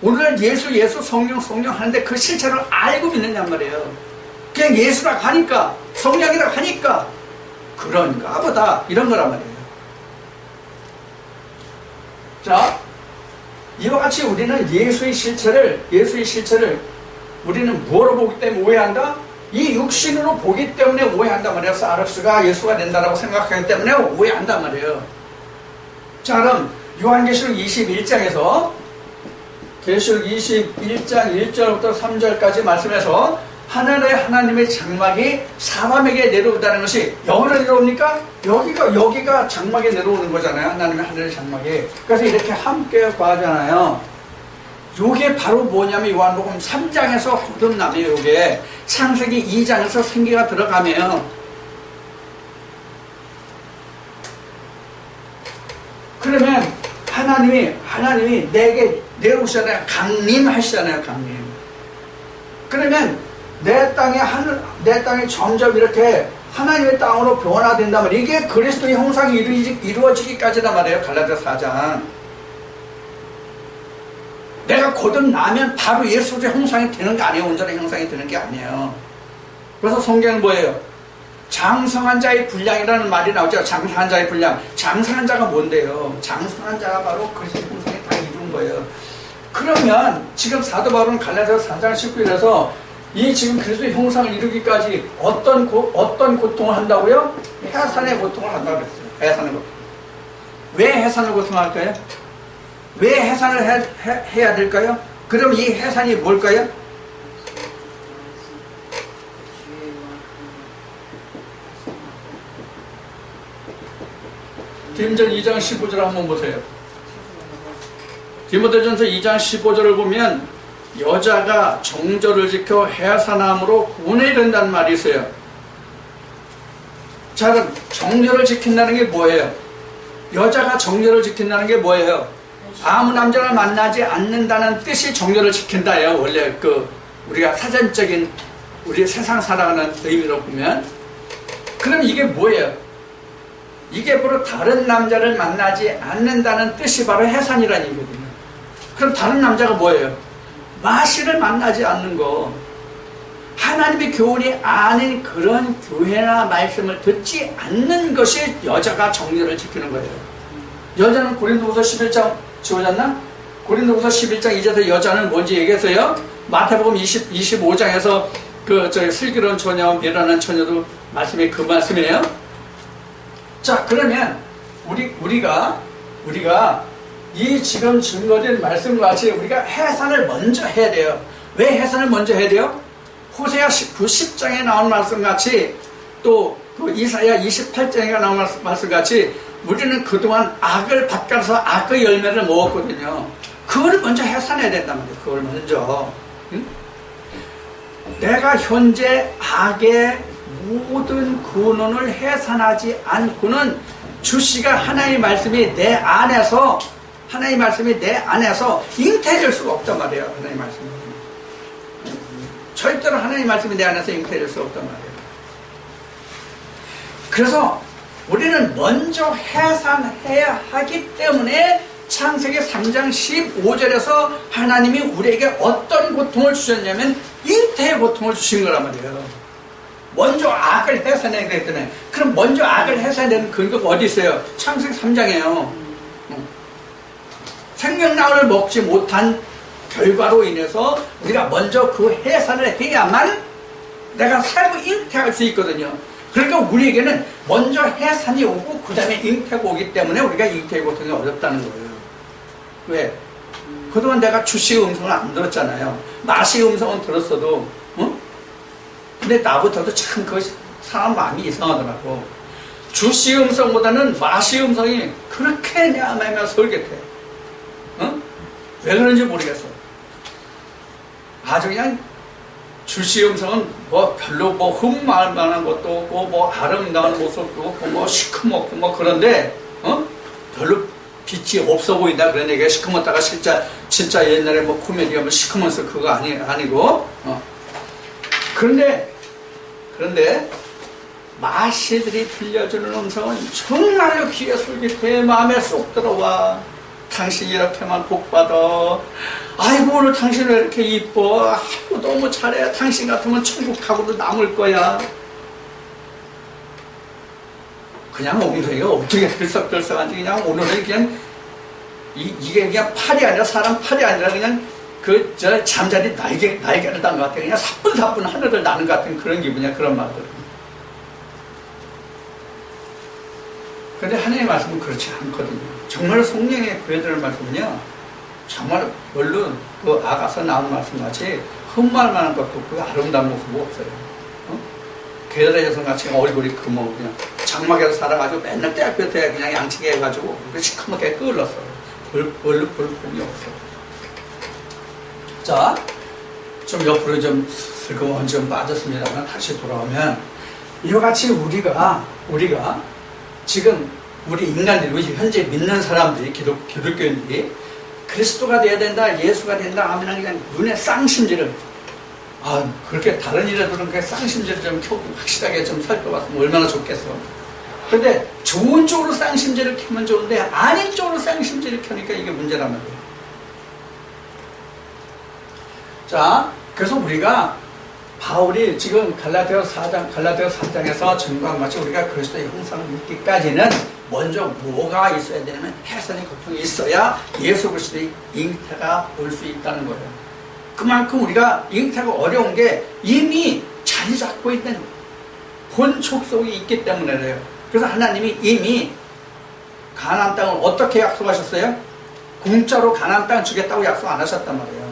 오늘 예수 성령 하는데 그 실체를 알고 믿느냔 말이에요. 그냥 예수라고 하니까, 성령이라고 하니까 그런가 보다, 이런 거란 말이에요. 자, 이와 같이 우리는 예수의 실체를 우리는 뭐로 보기 때문에 오해한다? 이 육신으로 보기 때문에 오해한단 말이에요. 사르스가 예수가 된다라고 생각하기 때문에 오해한단 말이에요. 자, 그럼 요한계시록 21장에서 계시록 21장 1절부터 3절까지 말씀해서 하나님의 장막이 사람에게 내려온다는 것이 여기로 내려옵니까? 여기가 장막에 내려오는 거잖아요. 하나님의 장막이. 그래서 이렇게 함께 구하잖아요. 요게 바로 뭐냐면 요한복음 3장에서 거듭남이에요. 요게 창세기 2장에서 생기가 들어가면, 그러면 하나님이 내게 내려오시잖아요. 강림하시잖아요. 강림. 그러면 내 땅이 점점 이렇게 하나님의 땅으로 변화된다면 이게 그리스도의 형상이 이루어지기까지란 말이에요. 갈라디아 4장. 내가 거듭나면 바로 예수의 형상이 되는 게 아니에요. 온전한 형상이 되는 게 아니에요. 그래서 성경은 뭐예요? 장성한 자의 분량이라는 말이 나오죠. 장성한 자의 분량. 장성한 자가 뭔데요? 장성한 자가 바로 그리스도의 형상이 다 이룬 거예요. 그러면 지금 사도 바울은 갈라디아 4장 19절에서 이 지금 그리스도의 형상을 이루기까지 어떤 고통을 한다고요? 해산의 고통을 한다고 그랬어요. 해산의 고통. 왜 해산의 고통을 할까요? 왜 해산을 해야 될까요? 그럼 이 해산이 뭘까요? 디모데전서 2장 15절 한번 보세요. 디모데전서 2장 15절을 보면 여자가 정절을 지켜 해산함으로 구원이 된다는 말이 있어요. 자, 그럼 정절을 지킨다는 게 뭐예요? 여자가 정절을 지킨다는 게 뭐예요? 아무 남자를 만나지 않는다는 뜻이 정절을 지킨다예요. 원래 우리가 사전적인 우리 세상 살아가는 의미로 보면. 그럼 이게 뭐예요? 이게 바로 다른 남자를 만나지 않는다는 뜻이 바로 해산이라는 얘기거든요. 그럼 다른 남자가 뭐예요? 마씨를 만나지 않는 거. 하나님의 교훈이 아닌 그런 교회나 말씀을 듣지 않는 것이 여자가 정절을 지키는 거예요. 여자는 고린도후서 11장 지워졌나? 고린도후서 11장 2절에서 여자는 뭔지 얘기했어요. 마태복음 25장에서 슬기로운 처녀와 미련한 처녀도 말씀이 그 말씀이에요. 자, 그러면 우리가 이 지금 증거된 말씀과 같이 우리가 해산을 먼저 해야 돼요. 왜 해산을 먼저 해야 돼요? 호세아 10장에 나온 말씀같이 또 이사야 28장에 나온 말씀같이 우리는 그동안 악을 밭가서 악의 열매를 먹었거든요. 그걸 먼저 해산해야 된단 말이에요. 그걸 먼저. 응? 내가 현재 악의 모든 근원을 해산하지 않고는 주시가 하나님의 말씀이 내 안에서 잉태될 수가 없단 말이에요. 하나님의 말씀이. 절대로 하나님의 말씀이 내 안에서 잉태될 수 없단 말이에요. 그래서 우리는 먼저 해산해야 하기 때문에 창세기 3장 15절에서 하나님이 우리에게 어떤 고통을 주셨냐면 잉태의 고통을 주신 거란 말이에요. 먼저 악을 해산해야 되기 때문에. 그럼 먼저 악을 해산되는 근거가 어디 있어요? 창세기 3장이에요. 생명나무를 먹지 못한 결과로 인해서 우리가 먼저 그 해산을 해야만 내가 살고 잉태할 수 있거든요. 그러니까 우리에게는 먼저 해산이 오고 그 다음에 잉태가 오기 때문에 우리가 잉태의 고통이 어렵다는 거예요. 왜? 그동안 내가 주씨의 음성을 안 들었잖아요. 마씨의 음성은 들었어도 근데 나부터도 참 그 사람 마음이 이상하더라고. 주씨의 음성보다는 마씨의 음성이 그렇게 내 마음에 솔깃해. 왜 그런지 모르겠어. 아주 그냥 주씨의 음성은 별로 흠말 만한 것도 없고 아름다운 모습도 없고 시커멓고 그런데 별로 빛이 없어 보인다 그런 얘기가. 시커멓다가 진짜 옛날에 코미디가 시커먼서 그거 아니고 그런데 마씨들이 들려주는 음성은 정말로 귀에 솔깃해. 마음에 쏙 들어와. 당신이 이렇게만 복받아. 아이고 오늘 당신 왜 이렇게 이뻐. 아이고 너무 잘해. 당신 같으면 천국하고도 남을 거야. 그냥 엉덩이가 어떻게 들썩들썩한지 그냥 오늘은 그냥 이게 그냥 팔이 아니라 사람 팔이 아니라 그냥 잠자리 날개를 단 것 같아. 그냥 사뿐사뿐 하늘을 나는 것 같은 그런 기분이야. 그런 말들. 그런데 하나님의 말씀은 그렇지 않거든요. 정말 성령의 구해드리는 말씀은요, 정말 얼른 그 아가서 나온 말씀같이 흠말만한 것도 없고 아름다운 모습이 없어요. 게다라 여성같이 얼굴이 금어 그냥 장막에서 살아가지고 맨날 떼약볕에 그냥 양치기 해가지고 그렇게 시커멓게 끓었어. 볼품이 없어. 자, 좀 옆으로 좀 슬그머니 좀 빠졌습니다만 다시 돌아오면 이와 같이 우리가 지금 우리 인간들이 우리 현재 믿는 사람들이 기독교인들이 그리스도가 돼야 된다, 예수가 된다 하면 그냥 눈에 쌍심지를 그렇게 다른 일에도 그렇게 쌍심지를 좀 켜고 확실하게 좀 살펴봤으면 얼마나 좋겠어. 근데 좋은 쪽으로 쌍심지를 켜면 좋은데 아닌 쪽으로 쌍심지를 켜니까 이게 문제란 말이에요. 자, 그래서 우리가 바울이 지금 갈라디아 4장에서 증거한 것이 우리가 그리스도의 형상을 믿기까지는 먼저 뭐가 있어야 되냐면 해산의 고통이 있어야 예수 그리스도의 잉태가 올 수 있다는 거예요. 그만큼 우리가 잉태가 어려운 게 이미 자리 잡고 있는 본 족속이 있기 때문에 그래요. 그래서 하나님이 이미 가나안 땅을 어떻게 약속하셨어요? 공짜로 가나안 땅 주겠다고 약속 안 하셨단 말이에요.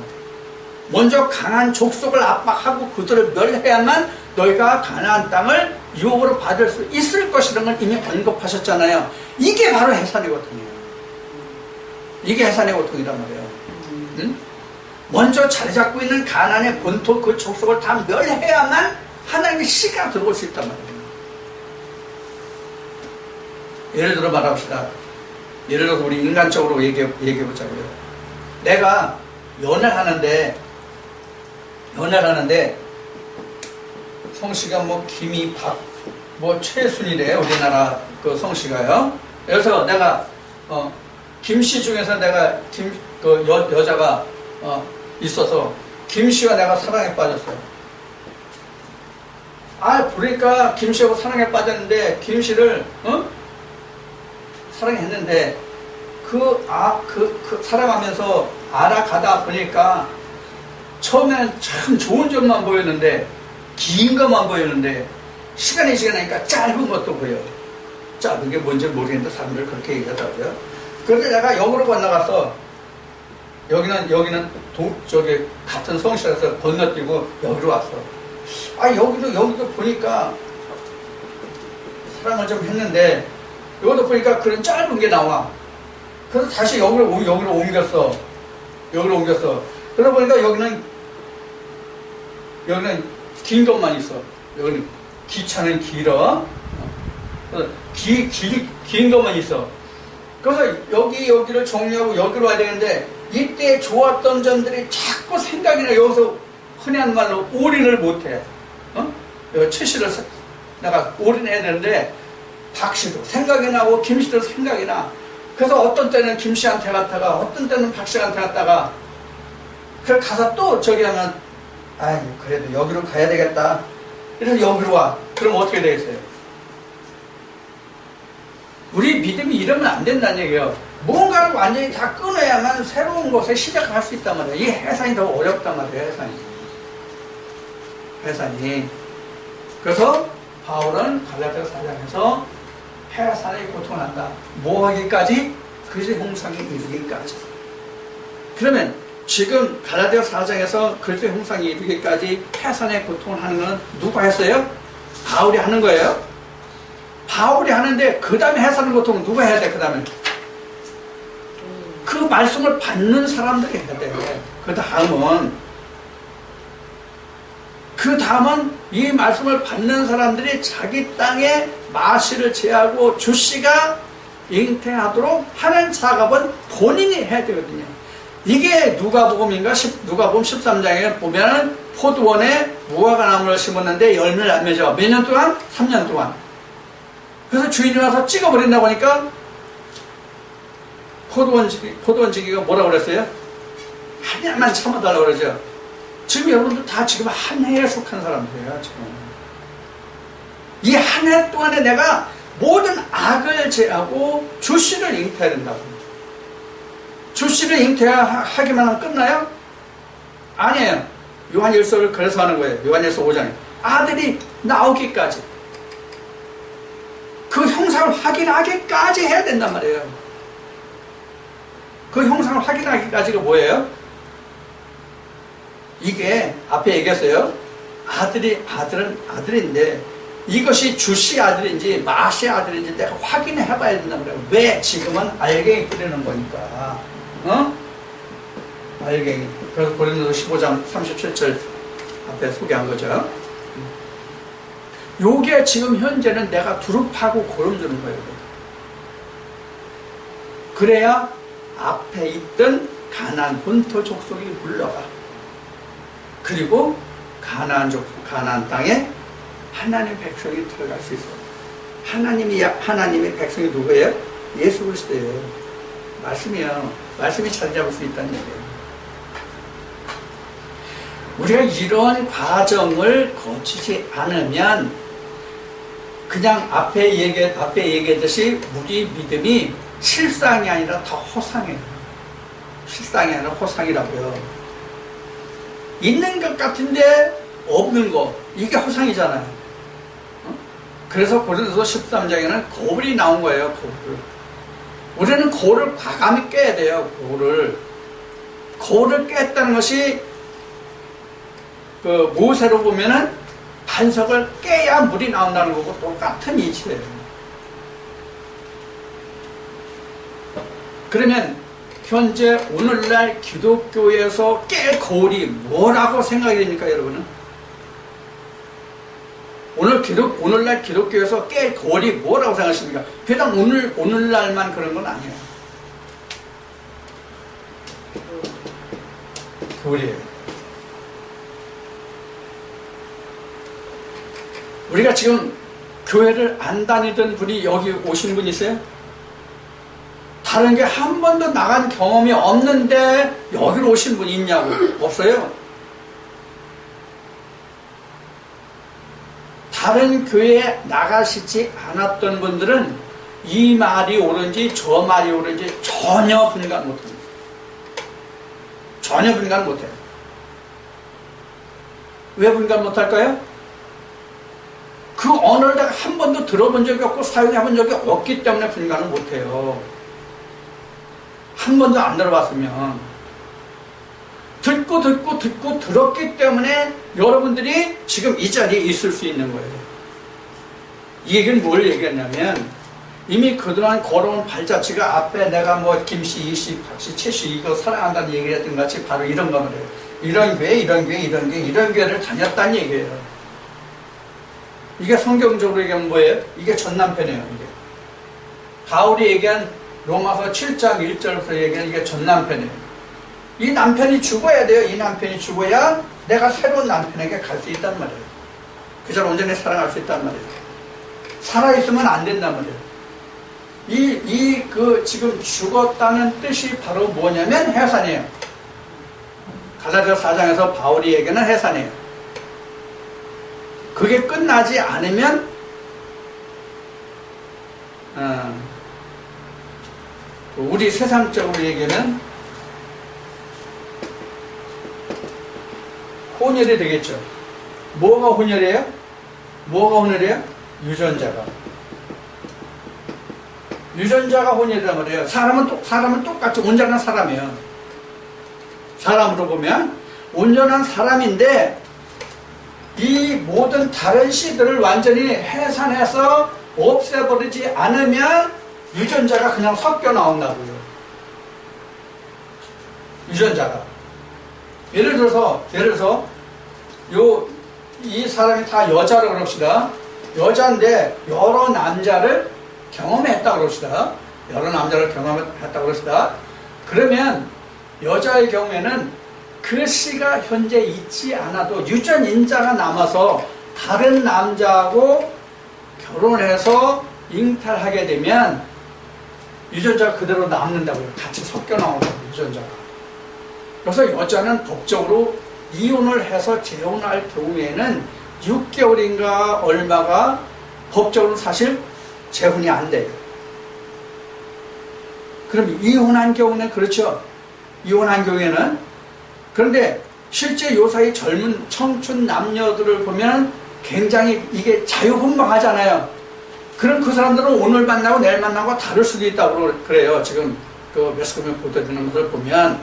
먼저 강한 족속을 압박하고 그들을 멸해야만 너희가 가나안 땅을 유업으로 받을 수 있을 것이라는 걸 이미 언급하셨잖아요. 이게 바로 해산의 고통이에요. 이게 해산의 고통이란 말이에요. 응? 먼저 자리 잡고 있는 가나안의 본토 그 족속을 다 멸해야만 하나님의 씨가 들어올 수 있단 말이에요. 예를 들어 말합시다. 예를 들어서 우리 인간적으로 얘기해 보자고요. 내가 연애를 하는데 성씨가 뭐 김이 박 뭐 최순이래 우리나라 그 성씨가요. 그래서 내가 김씨 중에서 내가 여자가 있어서 김씨와 내가 사랑에 빠졌어요. 그러니까 김씨하고 사랑에 빠졌는데 김씨를 사랑했는데 그 사랑하면서 알아가다 보니까 처음에는 참 좋은 점만 보였는데 긴 것만 보였는데 시간이 지나니까 짧은 것도 보여. 짧은 게 뭔지 모르겠는데 사람들 그렇게 얘기하더라고요. 그런데 내가 역으로 건너가서 여기는 저기 같은 성실에서 건너뛰고 여기로 왔어. 여기도 보니까 사랑을 좀 했는데 여기도 보니까 그런 짧은 게 나와. 그래서 다시 여기로 옮겼어. 그러다 보니까 여기는 긴 것만 있어. 여기는 기차는 길어. 그래서 긴 것만 있어. 그래서 여기를 정리하고 여기로 와야 되는데 이때 좋았던 점들이 자꾸 생각이 나. 여기서 흔히 하는 말로 올인을 못해. 최씨를 내가 올인해야 되는데 박씨도 생각이 나고 김씨도 생각이 나. 그래서 어떤 때는 김씨한테 갔다가 어떤 때는 박씨한테 갔다가 그래 가서 또 저기 하면 그래도 여기로 가야 되겠다. 그래서 여기로 와. 그럼 어떻게 되겠어요? 우리 믿음이 이러면 안 된다는 얘기예요. 뭔가를 완전히 다 끊어야만 새로운 것에 시작할 수 있단 말이에요. 이 해산이 더 어렵단 말이에요. 해산이. 그래서 바울은 갈라디아 4장에서 해산의 고통을 한다. 뭐 하기까지? 그리스도의 형상에 이르기까지. 그러면 지금 갈라디아 4장에서 그리스도의 형상에 이르기까지 해산의 고통을 하는 건 누가 했어요? 바울이 하는 거예요. 바울이 하는데 그 다음에 해산의 고통은 누가 해야 돼? 그 다음에 그 말씀을 받는 사람들이 해야 돼. 그 다음은 이 말씀을 받는 사람들이 자기 땅에 마씨를 제하고 주씨가 잉태하도록 하는 작업은 본인이 해야 되거든요. 이게 누가복음인가? 누가복음 13장에 보면은 포도원에 무화과 나무를 심었는데 열매를 안 맺어. 몇 년 동안? 3년 동안. 그래서 주인이 와서 찍어버린다고 하니까 포도원지기가 뭐라고 그랬어요? 한 해만 참아달라고 그러죠. 지금 여러분들 다 지금 한 해에 속한 사람들이에요. 지금 이 한 해 동안에 내가 모든 악을 제하고 주씨를 잉태해야 된다고. 주씨를 잉태하기만 하면 끝나요? 아니에요. 요한일서를 그래서 하는 거예요. 요한일서 5장에 아들이 나오기까지 그 형상을 확인하기까지 해야 된단 말이에요. 그 형상을 확인하기까지가 뭐예요? 이게 앞에 얘기했어요. 아들은 아들인데 이것이 주씨 아들인지 마씨 아들인지 내가 확인해 봐야 된다고 그래요. 왜? 지금은 알갱이 뿌리는 거니까. 알갱이. 그래서 고린도서 15장 37절 앞에 소개한 거죠. 요게 지금 현재는 내가 두릅하고 고름 주는 거예요. 그래야 앞에 있던 가나안 본토 족속이 물러가. 그리고 가나안 땅에 하나님의 백성이 들어갈 수 있어요. 하나님의 백성이 누구예요? 예수 그리스도예요. 말씀이요. 말씀이 자리 잡을 수 있다는 얘기예요. 우리가 이런 과정을 거치지 않으면 그냥 앞에 얘기했듯이 우리 믿음이 실상이 아니라 더 허상해요. 실상이 아니라 허상이라고요. 있는 것 같은데 없는 거, 이게 허상이잖아요. 그래서 고린도서 13장에는 거울이 나온 거예요. 거울. 우리는 거울을 과감히 깨야 돼요. 거울을 깼다는 것이 그 모세로 보면은 반석을 깨야 물이 나온다는 거고 똑같은 이치예요. 그러면 현재 오늘날 기독교에서 깰 거울이 뭐라고 생각이 됩니까, 여러분은? 오늘날 기독교에서 깰 거울이 뭐라고 생각하십니까? 비단 오늘날만 그런 건 아니에요. 거울이에요. 우리가 지금 교회를 안 다니던 분이 여기 오신 분 있어요? 다른 게 한 번도 나간 경험이 없는데 여기로 오신 분이 있냐고? 없어요. 다른 교회에 나가시지 않았던 분들은 이 말이 옳은지 저 말이 옳은지 전혀 분간 못합니다. 전혀 분간 못해요. 왜 분간 못할까요? 그 언어를 내가 한 번도 들어본 적이 없고 사용해 본 적이 없기 때문에 분간을 못해요. 한 번도 안 들어봤으면. 듣고 들었기 때문에 여러분들이 지금 이 자리에 있을 수 있는 거예요. 이 얘기는 뭘 얘기했냐면 이미 그동안 걸어온 발자취가 앞에 내가 뭐 김씨, 이씨, 박씨, 최씨 이거 사랑한다는 얘기를 했던 것 같이 바로 이런 거예요. 이런 교회를 다녔다는 얘기예요. 이게 성경적으로 얘기하면 뭐예요? 이게 전 남편이에요. 이게. 바울이 얘기한 로마서 7장 1절부터 얘기한 이게 전 남편이에요. 이 남편이 죽어야 돼요. 이 남편이 죽어야 내가 새로운 남편에게 갈 수 있단 말이에요. 그 사람 온전히 사랑할 수 있단 말이에요. 살아있으면 안 된단 말이에요. 지금 죽었다는 뜻이 바로 뭐냐면 해산이에요. 갈라디아 4장에서 바울이 얘기하는 해산이에요. 그게 끝나지 않으면 우리 세상적으로 얘기하면 혼혈이 되겠죠. 뭐가 혼혈이에요? 유전자가 혼혈이란 말이에요. 사람은 똑같이 온전한 사람이에요. 사람으로 보면 온전한 사람인데 이 모든 다른 씨들을 완전히 해산해서 없애버리지 않으면 유전자가 그냥 섞여 나온다고요. 유전자가. 예를 들어서 이 사람이 다 여자라고 그럽시다. 여자인데 여러 남자를 경험했다고 그럽시다. 그러면 여자의 경우에는 그 씨가 현재 있지 않아도 유전인자가 남아서 다른 남자하고 결혼해서 잉태하게 되면 유전자가 그대로 남는다고요. 같이 섞여 나온다고요. 유전자가. 그래서 여자는 법적으로 이혼을 해서 재혼할 경우에는 6개월인가 얼마가 법적으로 사실 재혼이 안 돼요. 그럼 이혼한 경우는 그렇죠. 이혼한 경우에는. 그런데 실제 요사이 젊은 청춘 남녀들을 보면 굉장히 이게 자유분방하잖아요. 그럼 그 사람들은 오늘 만나고 내일 만나고 다를 수도 있다고 그래요. 지금 그 매스컴에 보도되는 것을 보면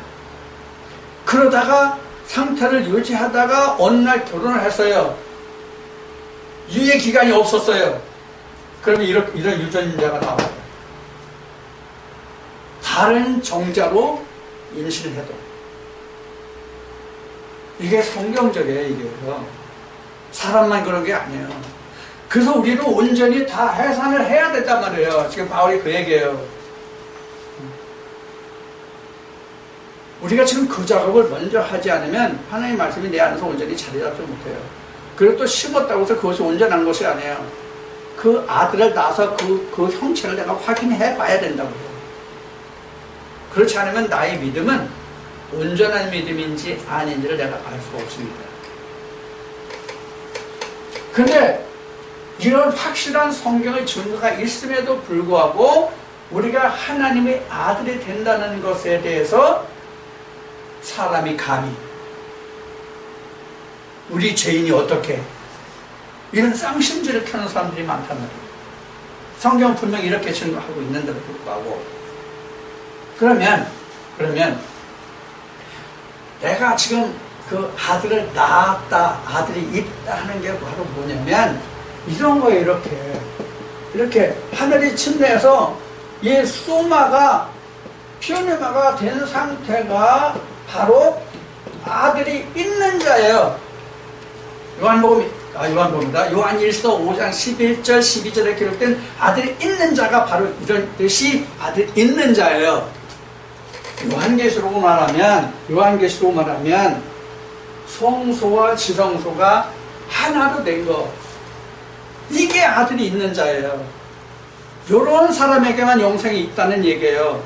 그러다가 상태를 유지하다가 어느 날 결혼을 했어요. 유예 기간이 없었어요. 그러면 이런 유전자가 나와요. 다른 정자로 임신을 해도. 이게 성경적이에요, 이게요. 사람만 그런 게 아니에요. 그래서 우리는 온전히 다 해산을 해야 된단 말이에요. 지금 바울이 그 얘기예요. 우리가 지금 그 작업을 먼저 하지 않으면 하나님의 말씀이 내 안에서 온전히 자리 잡지 못해요. 그리고 또 심었다고 해서 그것이 온전한 것이 아니에요. 그 아들을 낳아서 그 형체를 내가 확인해 봐야 된다고요. 그렇지 않으면 나의 믿음은 온전한 믿음인지 아닌지를 내가 알 수가 없습니다. 근데 이런 확실한 성경의 증거가 있음에도 불구하고 우리가 하나님의 아들이 된다는 것에 대해서 사람이 감히 우리 죄인이 어떻게 이런 쌍심지를 켜는 사람들이 많단 말이에요. 성경은 분명히 이렇게 증거하고 있는데도 불구하고 그러면 내가 지금 그 아들을 낳았다, 아들이 있다 하는 게 바로 뭐냐면 이런 거예요. 이렇게 하늘이 침대에서 이 수마가 피오네마가 된 상태가 바로 아들이 있는 자예요. 요한복음이다. 요한 1서 5장 11절 12절에 기록된 아들이 있는 자가 바로 이런 뜻이 아들 있는 자예요. 요한계시로 말하면 성소와 지성소가 하나로 된 거, 이게 아들이 있는 자예요. 이런 사람에게만 영생이 있다는 얘기예요.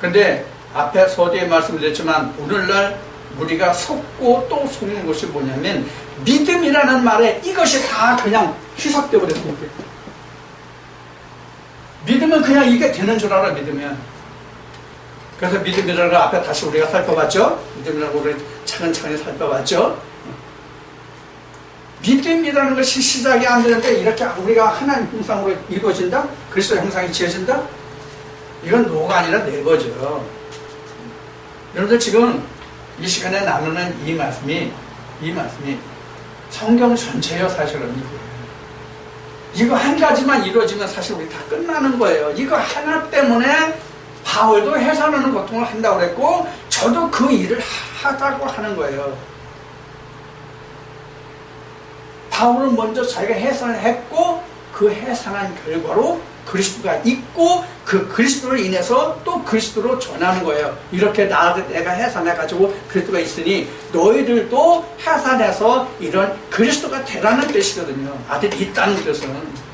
근데 앞에 서두에 말씀드렸지만 오늘날 우리가 속고 또 속는 것이 뭐냐면 믿음이라는 말에 이것이 다 그냥 희석되어 버렸습니다. 믿으면 그냥 이게 되는 줄 알아. 믿으면. 그래서 믿음이라는 걸 앞에 다시 우리가 살펴봤죠. 믿음이라고 우리 차근차근히 살펴봤죠. 믿음이라는 것이 시작이 안 되는데 이렇게 우리가 하나님 형상으로 이루어진다? 그리스도 형상이 지어진다? 이건 노가 아니라 네버죠. 여러분들 지금 이 시간에 나누는 이 말씀이 성경 전체예요. 사실은 이거 한 가지만 이루어지면 사실 우리 다 끝나는 거예요. 이거 하나 때문에 바울도 해산하는 고통을 한다고 그랬고 저도 그 일을 하자고 하는 거예요. 바울은 먼저 자기가 해산을 했고 그 해산한 결과로 그리스도가 있고 그 그리스도를 인해서 또 그리스도로 전하는 거예요. 이렇게 내가 해산해가지고 그리스도가 있으니 너희들도 해산해서 이런 그리스도가 되라는 뜻이거든요. 아들이 있다는 뜻은.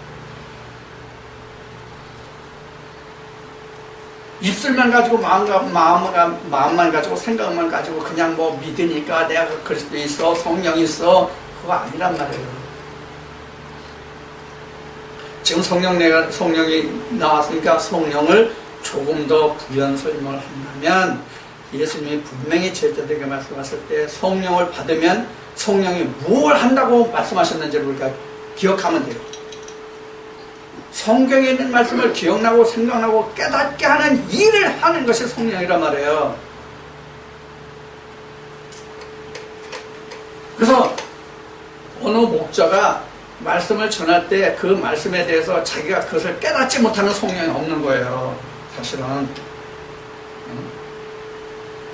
입술만 가지고 마음만 가지고 생각만 가지고 그냥 뭐 믿으니까 내가 그리스도 있어, 성령이 있어, 그거 아니란 말이에요. 지금 성령이 나왔으니까 성령을 조금 더 부연 설명을 한다면 예수님이 분명히 제자들에게 말씀하실 때 성령을 받으면 성령이 무엇을 한다고 말씀하셨는지를 우리가 기억하면 돼요. 성경에 있는 말씀을 기억나고 생각나고 깨닫게 하는 일을 하는 것이 성령이란 말이에요. 그래서 어느 목자가 말씀을 전할 때 그 말씀에 대해서 자기가 그것을 깨닫지 못하는 성령이 없는 거예요. 사실은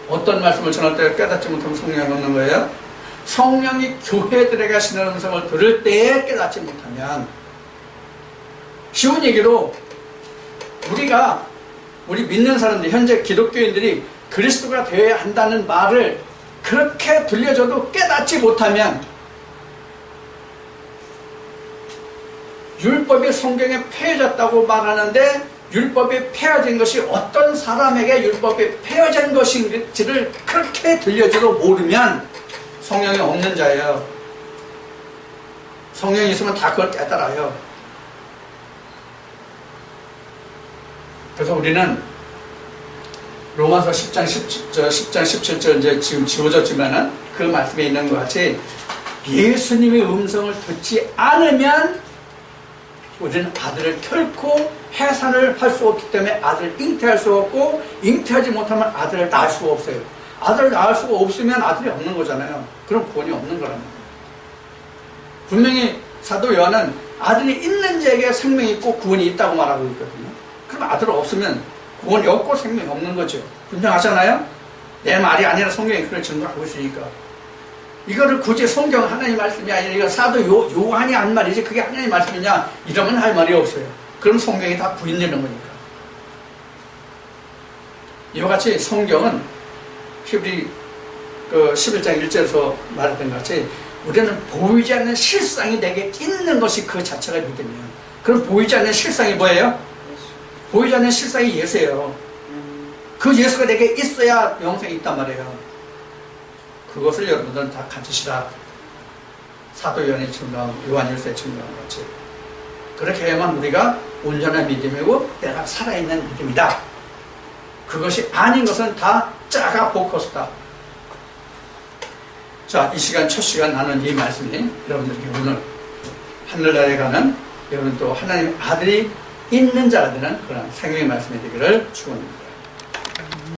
어떤 말씀을 전할 때 깨닫지 못하는 성령이 없는 거예요? 성령이 교회들에게 하시는 음성을 들을 때에 깨닫지 못하면, 쉬운 얘기로 우리 믿는 사람들, 현재 기독교인들이 그리스도가 되어야 한다는 말을 그렇게 들려줘도 깨닫지 못하면 율법이 성경에 폐해졌다고 말하는데 율법이 폐해진 것이 어떤 사람에게 율법이 폐해진 것인지를 그렇게 들려줘도 모르면 성령이 없는 자예요. 성령이 있으면 다 그걸 깨달아요. 그래서 우리는 로마서 10장 17절 이제 지금 지워졌지만은 그 말씀에 있는 것 같이 예수님의 음성을 듣지 않으면 우리는 아들을 결코 해산을 할 수 없기 때문에 아들을 잉태할 수 없고, 잉태하지 못하면 아들을 낳을 수가 없어요. 아들을 낳을 수가 없으면 아들이 없는 거잖아요. 그럼 구원이 없는 거라는 거예요. 분명히 사도 요한은 아들이 있는 자에게 생명이 있고 구원이 있다고 말하고 있거든요. 그럼 아들 없으면 구원이 없고 생명이 없는 거죠. 분명하잖아요. 내 말이 아니라 성경이 그걸 증거하고 있으니까. 이거를 굳이 성경 하나님 말씀이 아니라 이거 사도 요한이 한 말이지 그게 하나님 말씀이냐 이러면 할 말이 없어요. 그럼 성경이 다 부인되는 거니까. 이와 같이 성경은 히브리 11장 1절에서 말했던 것 같이 우리는 보이지 않는 실상이 내게 있는 것이 그 자체가 믿음이에요. 그럼 보이지 않는 실상이 뭐예요? 보이지 않는 실상이 예수예요. 그 예수가 내게 있어야 영생이 있단 말이에요. 그것을 여러분들은 다 가지시라. 사도 요한이 증거한, 요한일서에 증거한 것이. 그렇게 해야만 우리가 온전한 믿음이고 내가 살아있는 믿음이다. 그것이 아닌 것은 다 짜가 포커스다. 자, 이 시간 첫 시간 나눈 이 말씀이 여러분들에게 오늘 하늘나라에 가는 여러분 또 하나님의 아들이 있는 자가 되는 그런 생명의 말씀이 되기를 축원합니다.